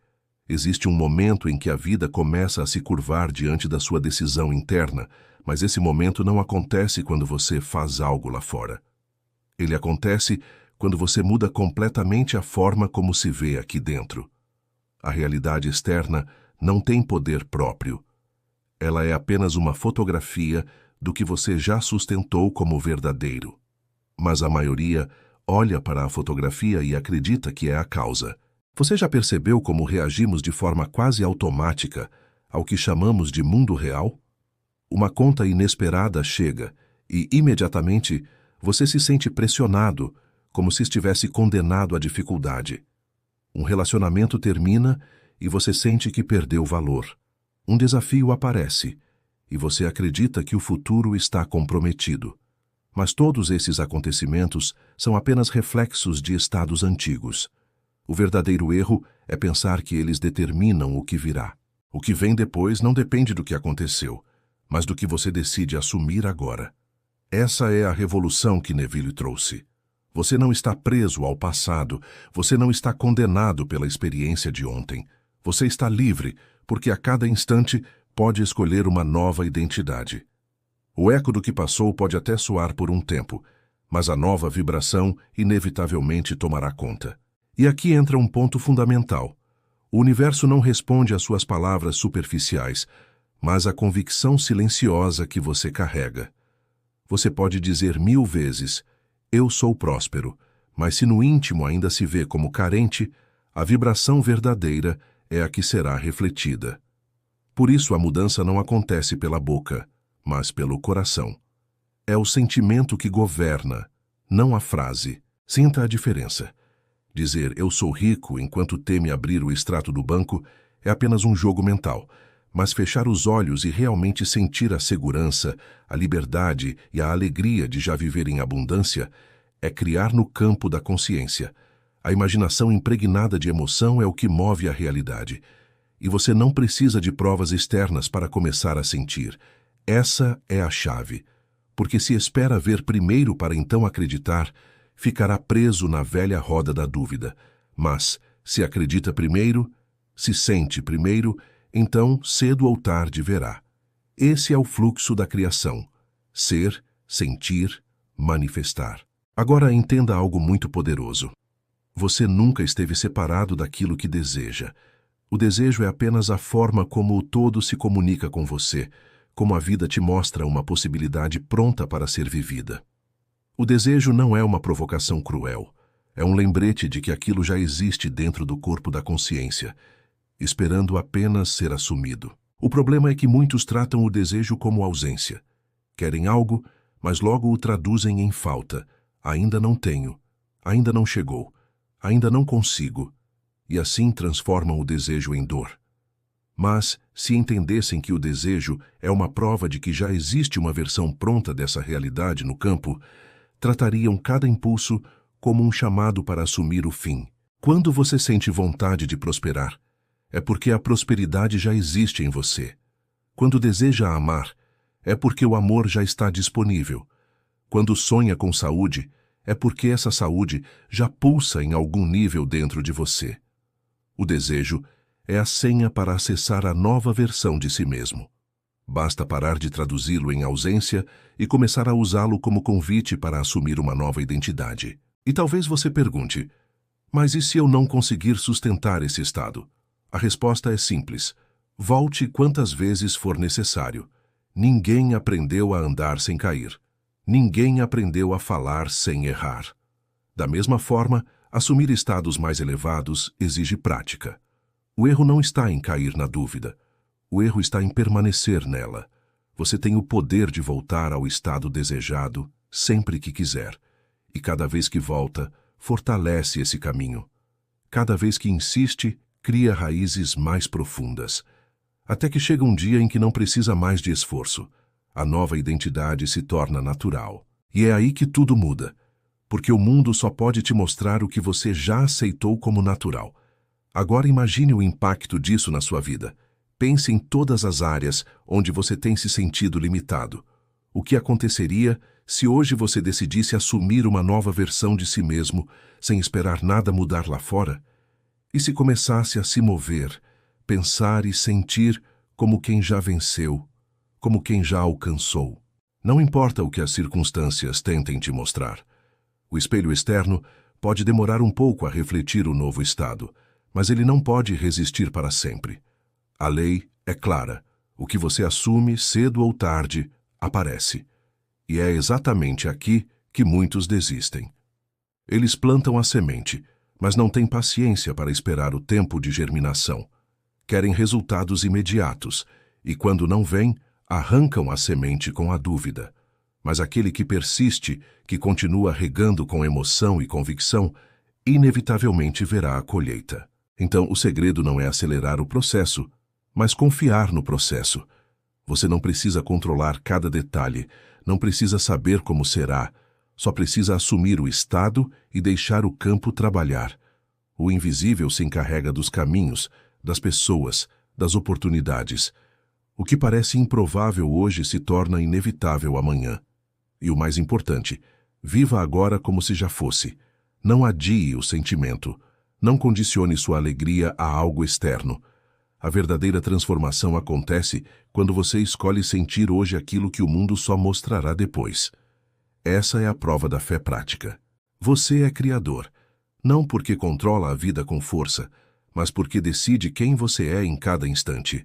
Existe um momento em que a vida começa a se curvar diante da sua decisão interna, mas esse momento não acontece quando você faz algo lá fora. Ele acontece quando você muda completamente a forma como se vê aqui dentro. A realidade externa não tem poder próprio. Ela é apenas uma fotografia do que você já sustentou como verdadeiro. Mas a maioria olha para a fotografia e acredita que é a causa. Você já percebeu como reagimos de forma quase automática ao que chamamos de mundo real? Uma conta inesperada chega e, imediatamente, você se sente pressionado, como se estivesse condenado à dificuldade. Um relacionamento termina e você sente que perdeu valor. Um desafio aparece e você acredita que o futuro está comprometido. Mas todos esses acontecimentos são apenas reflexos de estados antigos. O verdadeiro erro é pensar que eles determinam o que virá. O que vem depois não depende do que aconteceu, mas do que você decide assumir agora. Essa é a revolução que Neville trouxe. Você não está preso ao passado, você não está condenado pela experiência de ontem. Você está livre, porque a cada instante pode escolher uma nova identidade. O eco do que passou pode até soar por um tempo, mas a nova vibração inevitavelmente tomará conta. E aqui entra um ponto fundamental. O universo não responde às suas palavras superficiais, mas à convicção silenciosa que você carrega. Você pode dizer 1000 vezes, eu sou próspero, mas se no íntimo ainda se vê como carente, a vibração verdadeira é a que será refletida. Por isso a mudança não acontece pela boca, mas pelo coração. É o sentimento que governa, não a frase. Sinta a diferença. Dizer eu sou rico enquanto teme abrir o extrato do banco é apenas um jogo mental, mas fechar os olhos e realmente sentir a segurança, a liberdade e a alegria de já viver em abundância é criar no campo da consciência. A imaginação impregnada de emoção é o que move a realidade. E você não precisa de provas externas para começar a sentir. Essa é a chave. Porque se espera ver primeiro para então acreditar, ficará preso na velha roda da dúvida. Mas, se acredita primeiro, se sente primeiro, então, cedo ou tarde, verá. Esse é o fluxo da criação. Ser, sentir, manifestar. Agora entenda algo muito poderoso. Você nunca esteve separado daquilo que deseja. O desejo é apenas a forma como o todo se comunica com você, como a vida te mostra uma possibilidade pronta para ser vivida. O desejo não é uma provocação cruel. É um lembrete de que aquilo já existe dentro do corpo da consciência, esperando apenas ser assumido. O problema é que muitos tratam o desejo como ausência. Querem algo, mas logo o traduzem em falta. Ainda não tenho, ainda não chegou, ainda não consigo. E assim transformam o desejo em dor. Mas, se entendessem que o desejo é uma prova de que já existe uma versão pronta dessa realidade no campo, tratariam cada impulso como um chamado para assumir o fim. Quando você sente vontade de prosperar, é porque a prosperidade já existe em você. Quando deseja amar, é porque o amor já está disponível. Quando sonha com saúde, é porque essa saúde já pulsa em algum nível dentro de você. O desejo é a senha para acessar a nova versão de si mesmo. Basta parar de traduzi-lo em ausência e começar a usá-lo como convite para assumir uma nova identidade. E talvez você pergunte, mas e se eu não conseguir sustentar esse estado? A resposta é simples. Volte quantas vezes for necessário. Ninguém aprendeu a andar sem cair. Ninguém aprendeu a falar sem errar. Da mesma forma, assumir estados mais elevados exige prática. O erro não está em cair na dúvida. O erro está em permanecer nela. Você tem o poder de voltar ao estado desejado sempre que quiser. E cada vez que volta, fortalece esse caminho. Cada vez que insiste, cria raízes mais profundas. Até que chega um dia em que não precisa mais de esforço. A nova identidade se torna natural. E é aí que tudo muda, porque o mundo só pode te mostrar o que você já aceitou como natural. Agora imagine o impacto disso na sua vida. Pense em todas as áreas onde você tem se sentido limitado. O que aconteceria se hoje você decidisse assumir uma nova versão de si mesmo, sem esperar nada mudar lá fora? E se começasse a se mover, pensar e sentir como quem já venceu, como quem já alcançou? Não importa o que as circunstâncias tentem te mostrar. O espelho externo pode demorar um pouco a refletir o novo estado, mas ele não pode resistir para sempre. A lei é clara. O que você assume, cedo ou tarde, aparece. E é exatamente aqui que muitos desistem. Eles plantam a semente, mas não têm paciência para esperar o tempo de germinação. Querem resultados imediatos, e quando não vêm, arrancam a semente com a dúvida. Mas aquele que persiste, que continua regando com emoção e convicção, inevitavelmente verá a colheita. Então, o segredo não é acelerar o processo, mas confiar no processo. Você não precisa controlar cada detalhe, não precisa saber como será, só precisa assumir o estado e deixar o campo trabalhar. O invisível se encarrega dos caminhos, das pessoas, das oportunidades. O que parece improvável hoje se torna inevitável amanhã. E o mais importante, viva agora como se já fosse. Não adie o sentimento. Não condicione sua alegria a algo externo. A verdadeira transformação acontece quando você escolhe sentir hoje aquilo que o mundo só mostrará depois. Essa é a prova da fé prática. Você é criador, não porque controla a vida com força, mas porque decide quem você é em cada instante.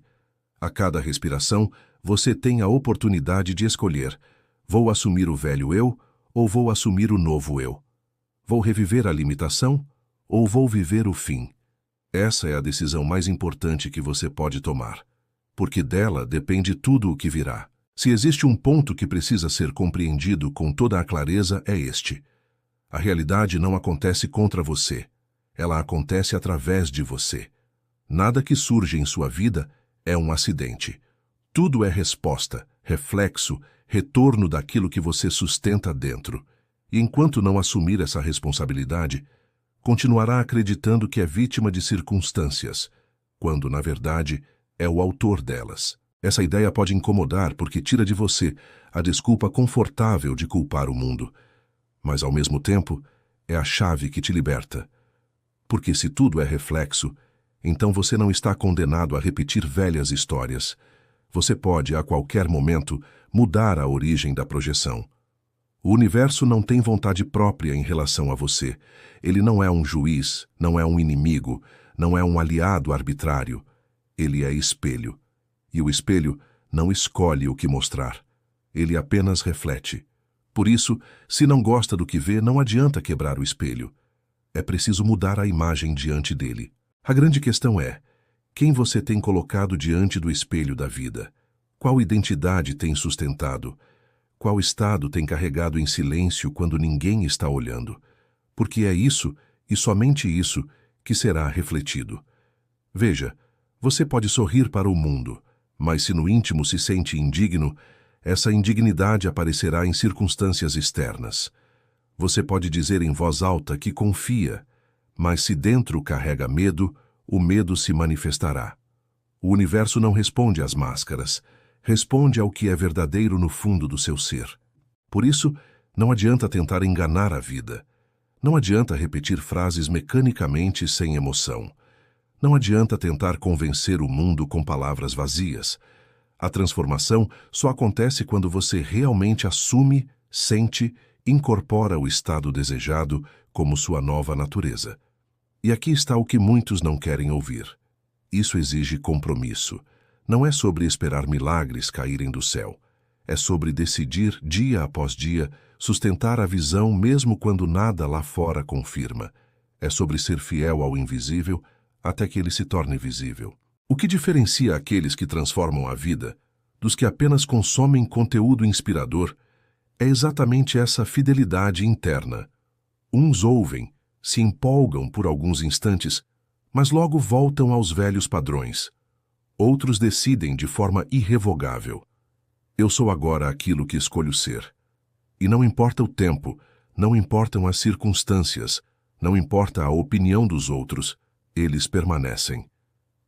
A cada respiração, você tem a oportunidade de escolher: vou assumir o velho eu ou vou assumir o novo eu? Vou reviver a limitação ou vou viver o fim? Essa é a decisão mais importante que você pode tomar, porque dela depende tudo o que virá. Se existe um ponto que precisa ser compreendido com toda a clareza, é este: a realidade não acontece contra você, ela acontece através de você. Nada que surge em sua vida é um acidente. Tudo é resposta, reflexo, retorno daquilo que você sustenta dentro. E enquanto não assumir essa responsabilidade, continuará acreditando que é vítima de circunstâncias, quando, na verdade, é o autor delas. Essa ideia pode incomodar porque tira de você a desculpa confortável de culpar o mundo, mas, ao mesmo tempo, é a chave que te liberta. Porque se tudo é reflexo, então você não está condenado a repetir velhas histórias. Você pode, a qualquer momento, mudar a origem da projeção. O universo não tem vontade própria em relação a você. Ele não é um juiz, não é um inimigo, não é um aliado arbitrário. Ele é espelho. E o espelho não escolhe o que mostrar. Ele apenas reflete. Por isso, se não gosta do que vê, não adianta quebrar o espelho. É preciso mudar a imagem diante dele. A grande questão é: quem você tem colocado diante do espelho da vida? Qual identidade tem sustentado? Qual estado tem carregado em silêncio quando ninguém está olhando? Porque é isso, e somente isso, que será refletido. Veja, você pode sorrir para o mundo, mas se no íntimo se sente indigno, essa indignidade aparecerá em circunstâncias externas. Você pode dizer em voz alta que confia, mas se dentro carrega medo, o medo se manifestará. O universo não responde às máscaras, responde ao que é verdadeiro no fundo do seu ser. Por isso, não adianta tentar enganar a vida. Não adianta repetir frases mecanicamente sem emoção. Não adianta tentar convencer o mundo com palavras vazias. A transformação só acontece quando você realmente assume, sente, incorpora o estado desejado como sua nova natureza. E aqui está o que muitos não querem ouvir. Isso exige compromisso. Não é sobre esperar milagres caírem do céu. É sobre decidir, dia após dia, sustentar a visão mesmo quando nada lá fora confirma. É sobre ser fiel ao invisível até que ele se torne visível. O que diferencia aqueles que transformam a vida dos que apenas consomem conteúdo inspirador é exatamente essa fidelidade interna. Uns ouvem, se empolgam por alguns instantes, mas logo voltam aos velhos padrões. Outros decidem de forma irrevogável. Eu sou agora aquilo que escolho ser. E não importa o tempo, não importam as circunstâncias, não importa a opinião dos outros, eles permanecem.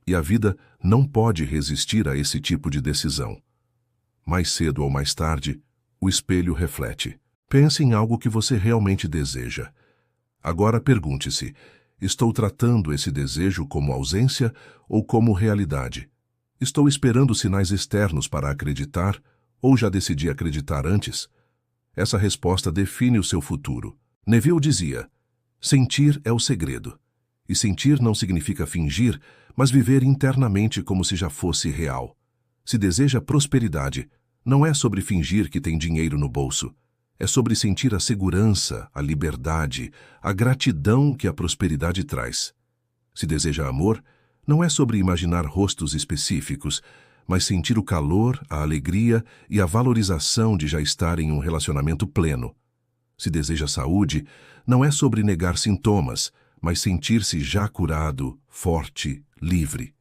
E a vida não pode resistir a esse tipo de decisão. Mais cedo ou mais tarde, o espelho reflete. Pense em algo que você realmente deseja. Agora pergunte-se, estou tratando esse desejo como ausência ou como realidade? Estou esperando sinais externos para acreditar ou já decidi acreditar antes? Essa resposta define o seu futuro. Neville dizia, sentir é o segredo. E sentir não significa fingir, mas viver internamente como se já fosse real. Se deseja prosperidade, não é sobre fingir que tem dinheiro no bolso. É sobre sentir a segurança, a liberdade, a gratidão que a prosperidade traz. Se deseja amor, não é sobre imaginar rostos específicos, mas sentir o calor, a alegria e a valorização de já estar em um relacionamento pleno. Se deseja saúde, não é sobre negar sintomas, mas sentir-se já curado, forte, livre.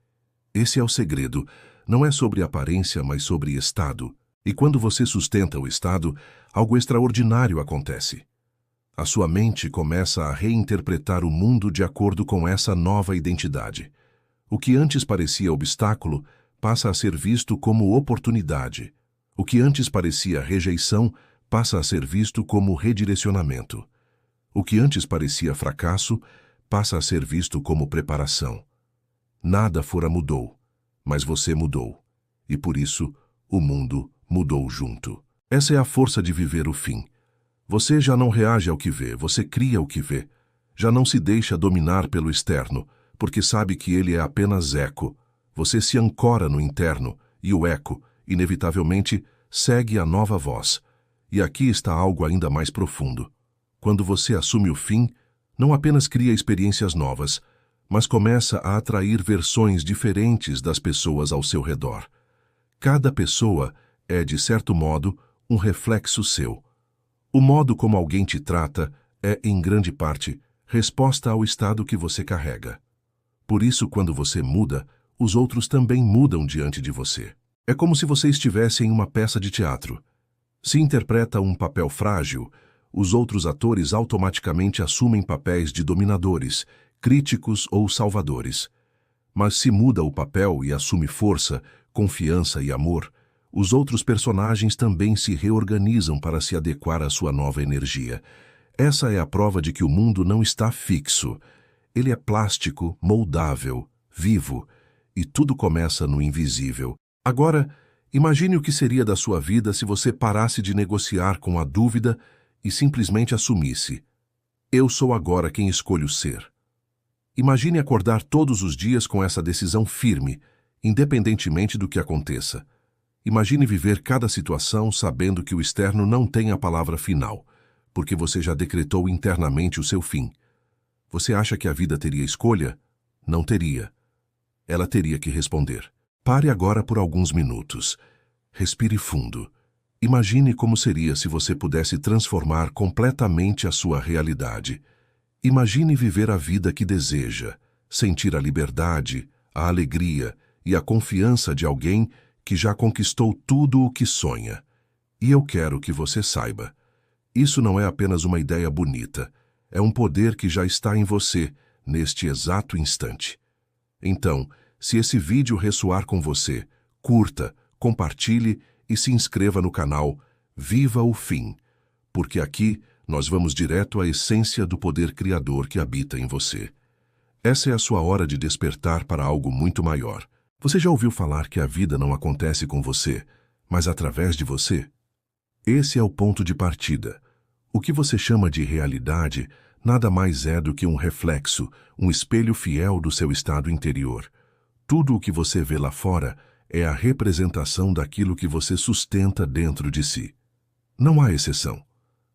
Esse é o segredo. Não é sobre aparência, mas sobre estado. E quando você sustenta o estado, algo extraordinário acontece. A sua mente começa a reinterpretar o mundo de acordo com essa nova identidade. O que antes parecia obstáculo passa a ser visto como oportunidade. O que antes parecia rejeição passa a ser visto como redirecionamento. O que antes parecia fracasso passa a ser visto como preparação. Nada fora mudou, mas você mudou. E por isso, o mundo mudou junto. Essa é a força de viver o fim. Você já não reage ao que vê, você cria o que vê. Já não se deixa dominar pelo externo, porque sabe que ele é apenas eco. Você se ancora no interno, e o eco, inevitavelmente, segue a nova voz. E aqui está algo ainda mais profundo. Quando você assume o fim, não apenas cria experiências novas, mas começa a atrair versões diferentes das pessoas ao seu redor. Cada pessoa é, de certo modo, um reflexo seu. O modo como alguém te trata é, em grande parte, resposta ao estado que você carrega. Por isso, quando você muda, os outros também mudam diante de você. É como se você estivesse em uma peça de teatro. Se interpreta um papel frágil, os outros atores automaticamente assumem papéis de dominadores, críticos ou salvadores. Mas se muda o papel e assume força, confiança e amor, os outros personagens também se reorganizam para se adequar à sua nova energia. Essa é a prova de que o mundo não está fixo. Ele é plástico, moldável, vivo, e tudo começa no invisível. Agora, imagine o que seria da sua vida se você parasse de negociar com a dúvida e simplesmente assumisse: eu sou agora quem escolho ser. Imagine acordar todos os dias com essa decisão firme, independentemente do que aconteça. Imagine viver cada situação sabendo que o externo não tem a palavra final, porque você já decretou internamente o seu fim. Você acha que a vida teria escolha? Não teria. Ela teria que responder. Pare agora por alguns minutos. Respire fundo. Imagine como seria se você pudesse transformar completamente a sua realidade. Imagine viver a vida que deseja, sentir a liberdade, a alegria e a confiança de alguém que já conquistou tudo o que sonha. E eu quero que você saiba, isso não é apenas uma ideia bonita, é um poder que já está em você, neste exato instante. Então, se esse vídeo ressoar com você, curta, compartilhe e se inscreva no canal Viva o Fim, porque aqui nós vamos direto à essência do poder criador que habita em você. Essa é a sua hora de despertar para algo muito maior. Você já ouviu falar que a vida não acontece com você, mas através de você? Esse é o ponto de partida. O que você chama de realidade nada mais é do que um reflexo, um espelho fiel do seu estado interior. Tudo o que você vê lá fora é a representação daquilo que você sustenta dentro de si. Não há exceção.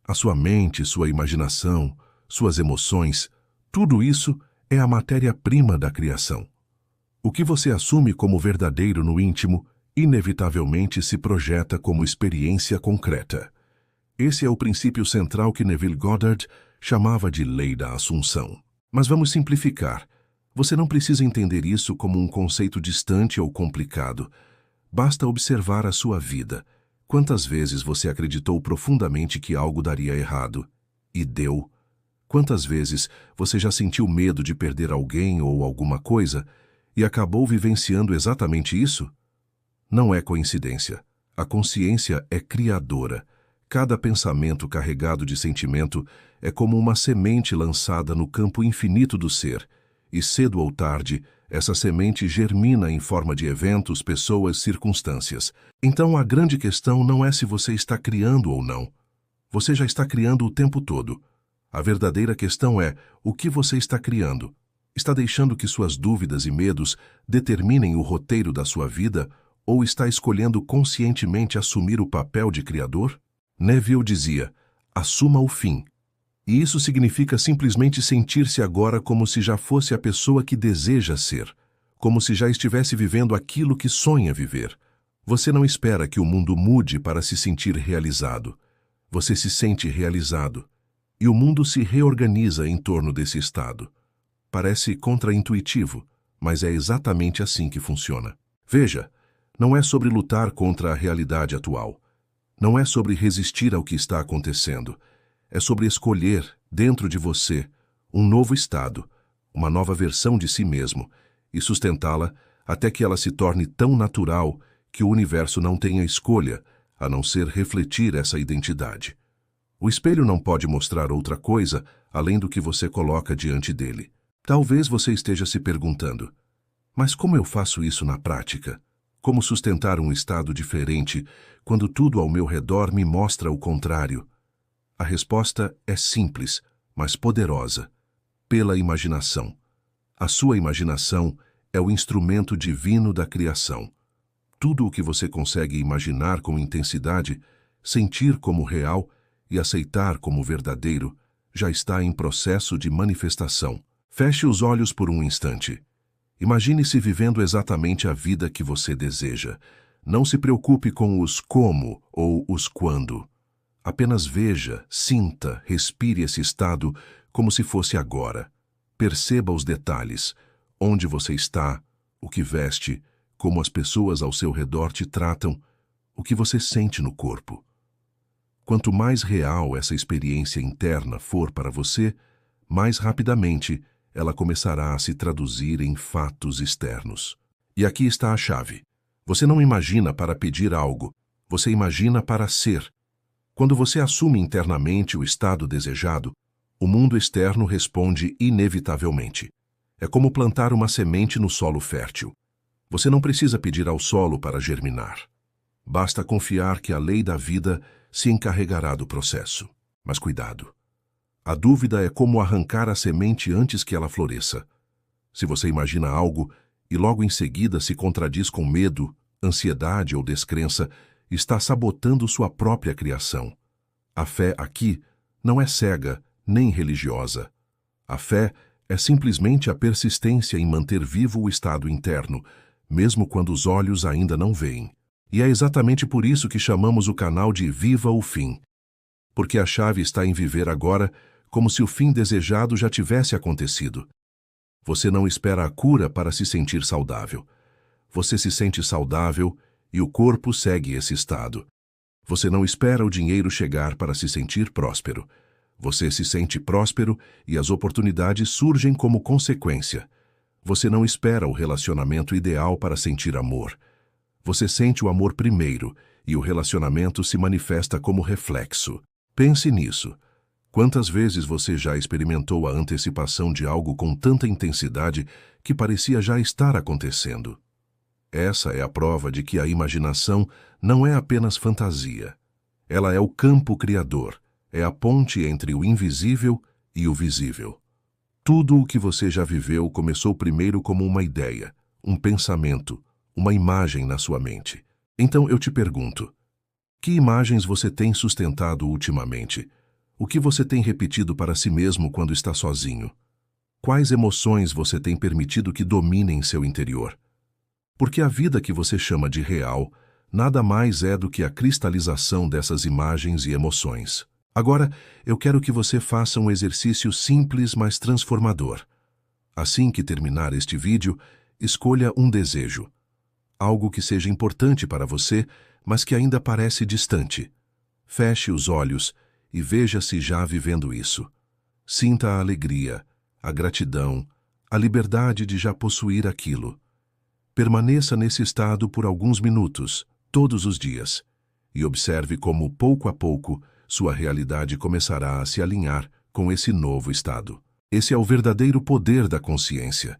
A sua mente, sua imaginação, suas emoções, tudo isso é a matéria-prima da criação. O que você assume como verdadeiro no íntimo, inevitavelmente se projeta como experiência concreta. Esse é o princípio central que Neville Goddard chamava de Lei da Assunção. Mas vamos simplificar. Você não precisa entender isso como um conceito distante ou complicado. Basta observar a sua vida. Quantas vezes você acreditou profundamente que algo daria errado? E deu? Quantas vezes você já sentiu medo de perder alguém ou alguma coisa e acabou vivenciando exatamente isso? Não é coincidência. A consciência é criadora. Cada pensamento carregado de sentimento é como uma semente lançada no campo infinito do ser, e cedo ou tarde, essa semente germina em forma de eventos, pessoas, circunstâncias. Então a grande questão não é se você está criando ou não. Você já está criando o tempo todo. A verdadeira questão é o que você está criando. Está deixando que suas dúvidas e medos determinem o roteiro da sua vida ou está escolhendo conscientemente assumir o papel de criador? Neville dizia, assuma o fim. E isso significa simplesmente sentir-se agora como se já fosse a pessoa que deseja ser, como se já estivesse vivendo aquilo que sonha viver. Você não espera que o mundo mude para se sentir realizado. Você se sente realizado. E o mundo se reorganiza em torno desse estado. Parece contraintuitivo, mas é exatamente assim que funciona. Veja, não é sobre lutar contra a realidade atual. Não é sobre resistir ao que está acontecendo. É sobre escolher, dentro de você, um novo estado, uma nova versão de si mesmo, e sustentá-la até que ela se torne tão natural que o universo não tenha escolha, a não ser refletir essa identidade. O espelho não pode mostrar outra coisa além do que você coloca diante dele. Talvez você esteja se perguntando, mas como eu faço isso na prática? Como sustentar um estado diferente quando tudo ao meu redor me mostra o contrário? A resposta é simples, mas poderosa. Pela imaginação. A sua imaginação é o instrumento divino da criação. Tudo o que você consegue imaginar com intensidade, sentir como real e aceitar como verdadeiro, já está em processo de manifestação. Feche os olhos por um instante. Imagine-se vivendo exatamente a vida que você deseja. Não se preocupe com os como ou os quando. Apenas veja, sinta, respire esse estado como se fosse agora. Perceba os detalhes, onde você está, o que veste, como as pessoas ao seu redor te tratam, o que você sente no corpo. Quanto mais real essa experiência interna for para você, mais rapidamente ela começará a se traduzir em fatos externos. E aqui está a chave. Você não imagina para pedir algo, você imagina para ser. Quando você assume internamente o estado desejado, o mundo externo responde inevitavelmente. É como plantar uma semente no solo fértil. Você não precisa pedir ao solo para germinar. Basta confiar que a lei da vida se encarregará do processo. Mas cuidado. A dúvida é como arrancar a semente antes que ela floresça. Se você imagina algo e logo em seguida se contradiz com medo, ansiedade ou descrença, está sabotando sua própria criação. A fé aqui não é cega nem religiosa. A fé é simplesmente a persistência em manter vivo o estado interno, mesmo quando os olhos ainda não veem. E é exatamente por isso que chamamos o canal de Viva o Fim. Porque a chave está em viver agora como se o fim desejado já tivesse acontecido. Você não espera a cura para se sentir saudável. Você se sente saudável e o corpo segue esse estado. Você não espera o dinheiro chegar para se sentir próspero. Você se sente próspero e as oportunidades surgem como consequência. Você não espera o relacionamento ideal para sentir amor. Você sente o amor primeiro e o relacionamento se manifesta como reflexo. Pense nisso. Quantas vezes você já experimentou a antecipação de algo com tanta intensidade que parecia já estar acontecendo? Essa é a prova de que a imaginação não é apenas fantasia. Ela é o campo criador, é a ponte entre o invisível e o visível. Tudo o que você já viveu começou primeiro como uma ideia, um pensamento, uma imagem na sua mente. Então eu te pergunto, que imagens você tem sustentado ultimamente? O que você tem repetido para si mesmo quando está sozinho? Quais emoções você tem permitido que dominem seu interior? Porque a vida que você chama de real nada mais é do que a cristalização dessas imagens e emoções. Agora, eu quero que você faça um exercício simples, mas transformador. Assim que terminar este vídeo, escolha um desejo. Algo que seja importante para você, mas que ainda parece distante. Feche os olhos e veja-se já vivendo isso. Sinta a alegria, a gratidão, a liberdade de já possuir aquilo. Permaneça nesse estado por alguns minutos, todos os dias, e observe como, pouco a pouco, sua realidade começará a se alinhar com esse novo estado. Esse é o verdadeiro poder da consciência.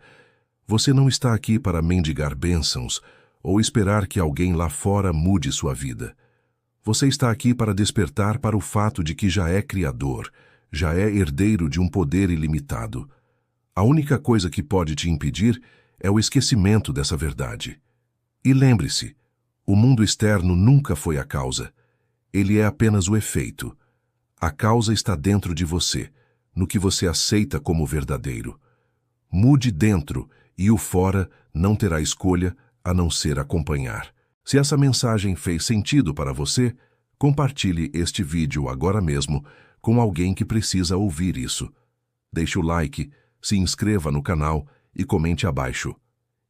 Você não está aqui para mendigar bênçãos ou esperar que alguém lá fora mude sua vida. Você está aqui para despertar para o fato de que já é criador, já é herdeiro de um poder ilimitado. A única coisa que pode te impedir é o esquecimento dessa verdade. E lembre-se, o mundo externo nunca foi a causa. Ele é apenas o efeito. A causa está dentro de você, no que você aceita como verdadeiro. Mude dentro e o fora não terá escolha a não ser acompanhar. Se essa mensagem fez sentido para você, compartilhe este vídeo agora mesmo com alguém que precisa ouvir isso. Deixe o like, se inscreva no canal e comente abaixo.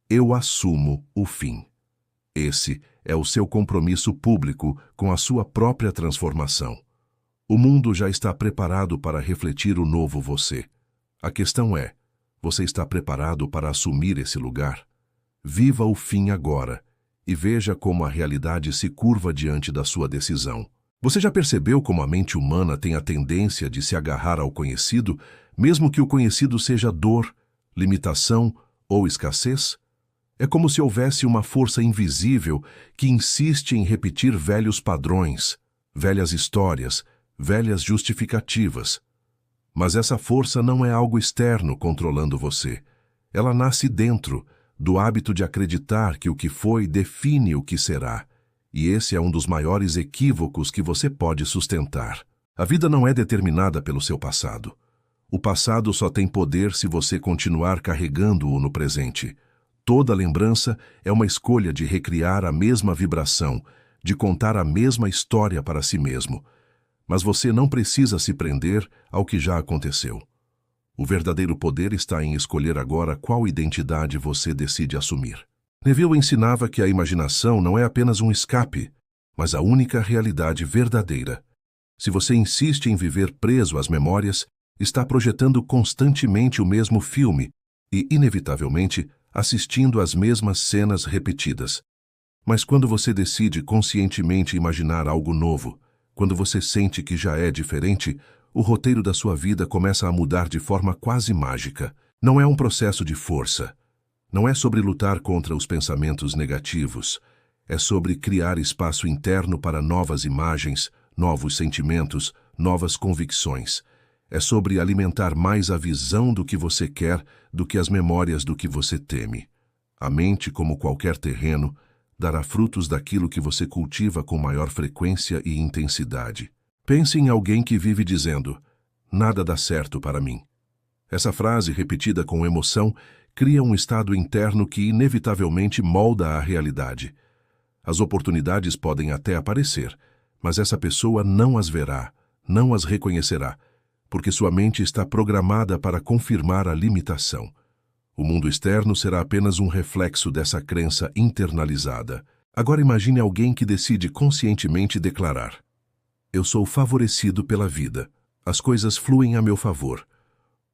Eu assumo o fim. Esse é o seu compromisso público com a sua própria transformação. O mundo já está preparado para refletir o novo você. A questão é, você está preparado para assumir esse lugar? Viva o fim agora e veja como a realidade se curva diante da sua decisão. Você já percebeu como a mente humana tem a tendência de se agarrar ao conhecido, mesmo que o conhecido seja dor, limitação ou escassez? É como se houvesse uma força invisível que insiste em repetir velhos padrões, velhas histórias, velhas justificativas. Mas essa força não é algo externo controlando você. Ela nasce dentro, do hábito de acreditar que o que foi define o que será. E esse é um dos maiores equívocos que você pode sustentar. A vida não é determinada pelo seu passado. O passado só tem poder se você continuar carregando-o no presente. Toda lembrança é uma escolha de recriar a mesma vibração, de contar a mesma história para si mesmo. Mas você não precisa se prender ao que já aconteceu. O verdadeiro poder está em escolher agora qual identidade você decide assumir. Neville ensinava que a imaginação não é apenas um escape, mas a única realidade verdadeira. Se você insiste em viver preso às memórias, está projetando constantemente o mesmo filme e, inevitavelmente, assistindo às mesmas cenas repetidas. Mas quando você decide conscientemente imaginar algo novo, quando você sente que já é diferente, o roteiro da sua vida começa a mudar de forma quase mágica. Não é um processo de força. Não é sobre lutar contra os pensamentos negativos. É sobre criar espaço interno para novas imagens, novos sentimentos, novas convicções. É sobre alimentar mais a visão do que você quer do que as memórias do que você teme. A mente, como qualquer terreno, dará frutos daquilo que você cultiva com maior frequência e intensidade. Pense em alguém que vive dizendo, nada dá certo para mim. Essa frase, repetida com emoção, cria um estado interno que inevitavelmente molda a realidade. As oportunidades podem até aparecer, mas essa pessoa não as verá, não as reconhecerá, porque sua mente está programada para confirmar a limitação. O mundo externo será apenas um reflexo dessa crença internalizada. Agora imagine alguém que decide conscientemente declarar: eu sou favorecido pela vida. As coisas fluem a meu favor.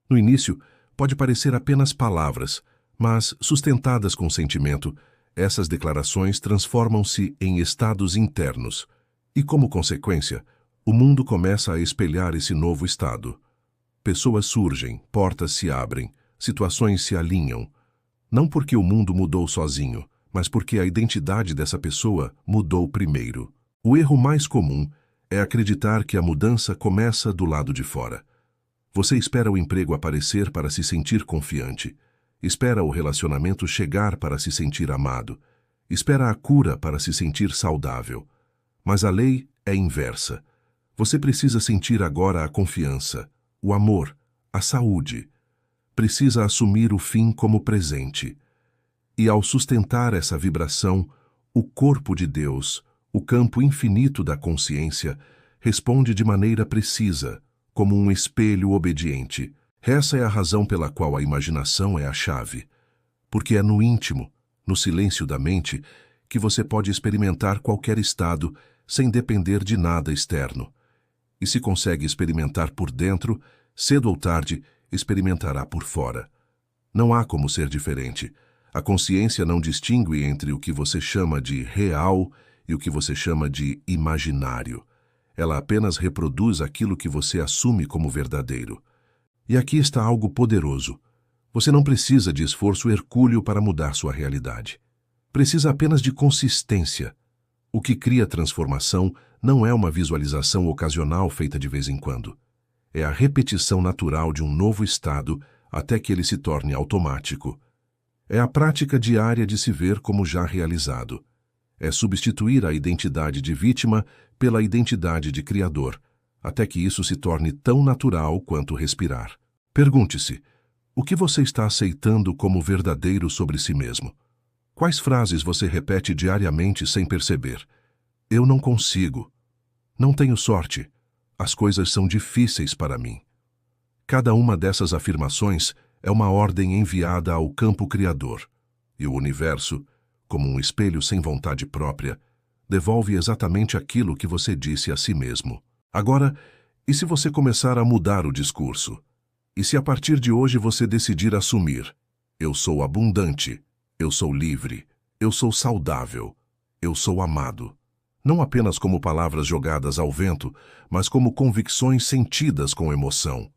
No início, pode parecer apenas palavras, mas, sustentadas com sentimento, essas declarações transformam-se em estados internos. E, como consequência, o mundo começa a espelhar esse novo estado. Pessoas surgem, portas se abrem, situações se alinham. Não porque o mundo mudou sozinho, mas porque a identidade dessa pessoa mudou primeiro. O erro mais comum é acreditar que a mudança começa do lado de fora. Você espera o emprego aparecer para se sentir confiante. Espera o relacionamento chegar para se sentir amado. Espera a cura para se sentir saudável. Mas a lei é inversa. Você precisa sentir agora a confiança, o amor, a saúde. Precisa assumir o fim como presente. E ao sustentar essa vibração, o corpo de Deus, o campo infinito da consciência, responde de maneira precisa, como um espelho obediente. Essa é a razão pela qual a imaginação é a chave, porque é no íntimo, no silêncio da mente, que você pode experimentar qualquer estado sem depender de nada externo. E se consegue experimentar por dentro, cedo ou tarde, experimentará por fora. Não há como ser diferente. A consciência não distingue entre o que você chama de real e o que você chama de imaginário. Ela apenas reproduz aquilo que você assume como verdadeiro. E aqui está algo poderoso. Você não precisa de esforço hercúleo para mudar sua realidade. Precisa apenas de consistência. O que cria transformação não é uma visualização ocasional feita de vez em quando. É a repetição natural de um novo estado até que ele se torne automático. É a prática diária de se ver como já realizado. É substituir a identidade de vítima pela identidade de criador, até que isso se torne tão natural quanto respirar. Pergunte-se, o que você está aceitando como verdadeiro sobre si mesmo? Quais frases você repete diariamente sem perceber? Eu não consigo. Não tenho sorte. As coisas são difíceis para mim. Cada uma dessas afirmações é uma ordem enviada ao campo criador. E o universo, como um espelho sem vontade própria, devolve exatamente aquilo que você disse a si mesmo. Agora, e se você começar a mudar o discurso? E se a partir de hoje você decidir assumir: eu sou abundante, eu sou livre, eu sou saudável, eu sou amado? Não apenas como palavras jogadas ao vento, mas como convicções sentidas com emoção.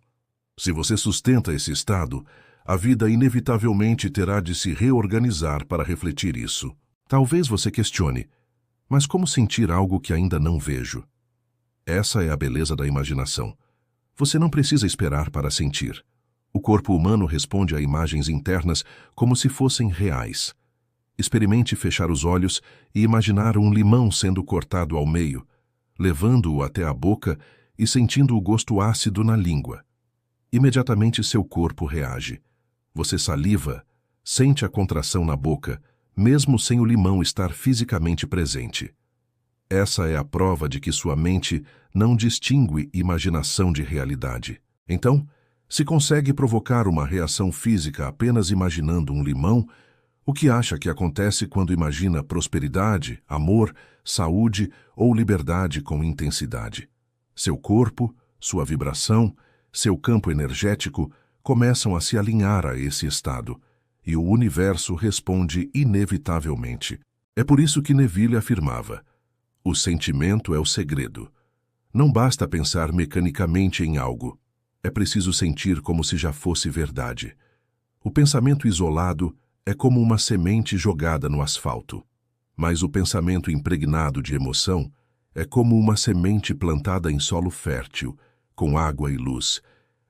Se você sustenta esse estado, a vida inevitavelmente terá de se reorganizar para refletir isso. Talvez você questione, mas como sentir algo que ainda não vejo? Essa é a beleza da imaginação. Você não precisa esperar para sentir. O corpo humano responde a imagens internas como se fossem reais. Experimente fechar os olhos e imaginar um limão sendo cortado ao meio, levando-o até a boca e sentindo o gosto ácido na língua. Imediatamente seu corpo reage. Você saliva, sente a contração na boca, mesmo sem o limão estar fisicamente presente. Essa é a prova de que sua mente não distingue imaginação de realidade. Então, se consegue provocar uma reação física apenas imaginando um limão, o que acha que acontece quando imagina prosperidade, amor, saúde ou liberdade com intensidade? Seu corpo, sua vibração, seu campo energético começam a se alinhar a esse estado, e o universo responde inevitavelmente. É por isso que Neville afirmava: o sentimento é o segredo. Não basta pensar mecanicamente em algo. É preciso sentir como se já fosse verdade. O pensamento isolado é como uma semente jogada no asfalto. Mas o pensamento impregnado de emoção é como uma semente plantada em solo fértil, com água e luz.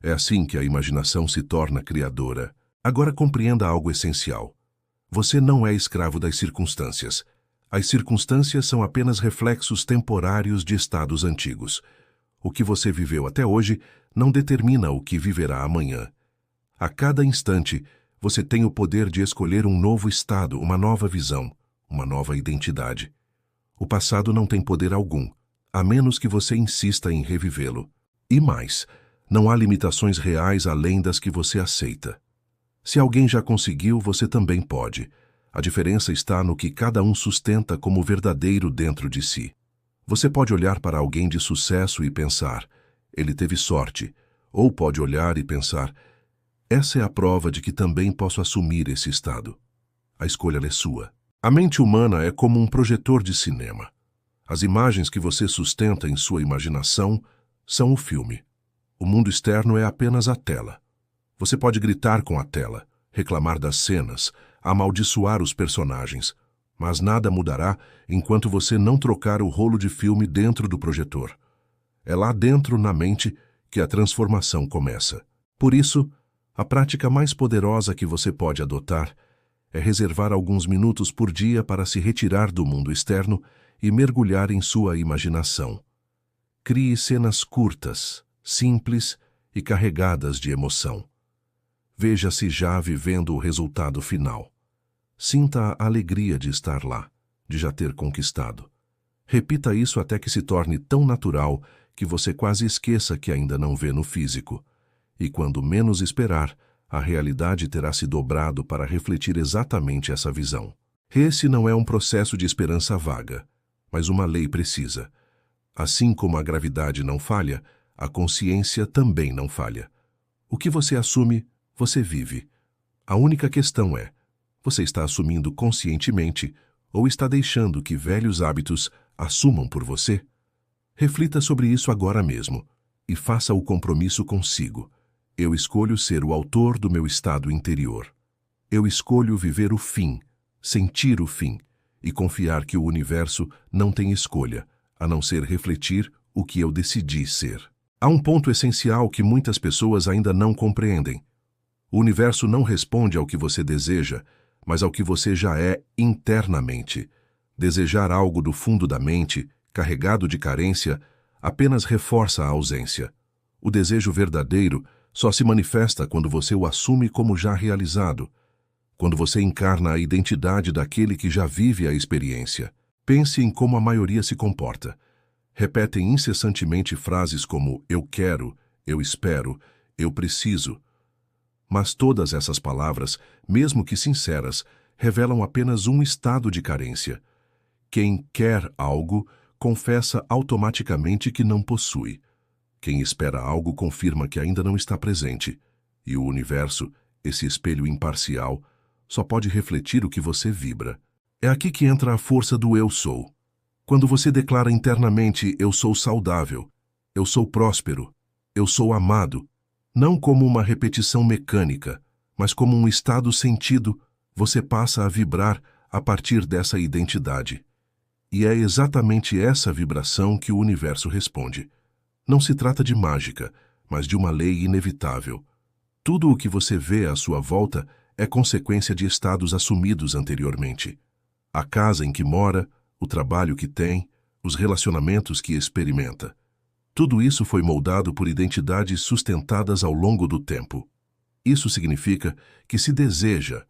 É assim que a imaginação se torna criadora. Agora compreenda algo essencial. Você não é escravo das circunstâncias. As circunstâncias são apenas reflexos temporários de estados antigos. O que você viveu até hoje não determina o que viverá amanhã. A cada instante, você tem o poder de escolher um novo estado, uma nova visão, uma nova identidade. O passado não tem poder algum, a menos que você insista em revivê-lo. E mais, não há limitações reais além das que você aceita. Se alguém já conseguiu, você também pode. A diferença está no que cada um sustenta como verdadeiro dentro de si. Você pode olhar para alguém de sucesso e pensar: ele teve sorte. Ou pode olhar e pensar: essa é a prova de que também posso assumir esse estado. A escolha é sua. A mente humana é como um projetor de cinema. As imagens que você sustenta em sua imaginação são o filme. O mundo externo é apenas a tela. Você pode gritar com a tela, reclamar das cenas, amaldiçoar os personagens, mas nada mudará enquanto você não trocar o rolo de filme dentro do projetor. É lá dentro, na mente, que a transformação começa. Por isso, a prática mais poderosa que você pode adotar é reservar alguns minutos por dia para se retirar do mundo externo e mergulhar em sua imaginação. Crie cenas curtas, simples e carregadas de emoção. Veja-se já vivendo o resultado final. Sinta a alegria de estar lá, de já ter conquistado. Repita isso até que se torne tão natural que você quase esqueça que ainda não vê no físico. E quando menos esperar, a realidade terá se dobrado para refletir exatamente essa visão. Esse não é um processo de esperança vaga, mas uma lei precisa. Assim como a gravidade não falha, a consciência também não falha. O que você assume, você vive. A única questão é: você está assumindo conscientemente ou está deixando que velhos hábitos assumam por você? Reflita sobre isso agora mesmo e faça o compromisso consigo. Eu escolho ser o autor do meu estado interior. Eu escolho viver o fim, sentir o fim e confiar que o universo não tem escolha, a não ser refletir o que eu decidi ser. Há um ponto essencial que muitas pessoas ainda não compreendem. O universo não responde ao que você deseja, mas ao que você já é internamente. Desejar algo do fundo da mente, carregado de carência, apenas reforça a ausência. O desejo verdadeiro só se manifesta quando você o assume como já realizado, quando você encarna a identidade daquele que já vive a experiência. Pense em como a maioria se comporta. Repetem incessantemente frases como eu quero, eu espero, eu preciso. Mas todas essas palavras, mesmo que sinceras, revelam apenas um estado de carência. Quem quer algo, confessa automaticamente que não possui. Quem espera algo confirma que ainda não está presente. E o universo, esse espelho imparcial, só pode refletir o que você vibra. É aqui que entra a força do eu sou. Quando você declara internamente eu sou saudável, eu sou próspero, eu sou amado, não como uma repetição mecânica, mas como um estado sentido, você passa a vibrar a partir dessa identidade. E é exatamente essa vibração que o universo responde. Não se trata de mágica, mas de uma lei inevitável. Tudo o que você vê à sua volta é consequência de estados assumidos anteriormente. A casa em que mora, o trabalho que tem, os relacionamentos que experimenta. Tudo isso foi moldado por identidades sustentadas ao longo do tempo. Isso significa que se deseja,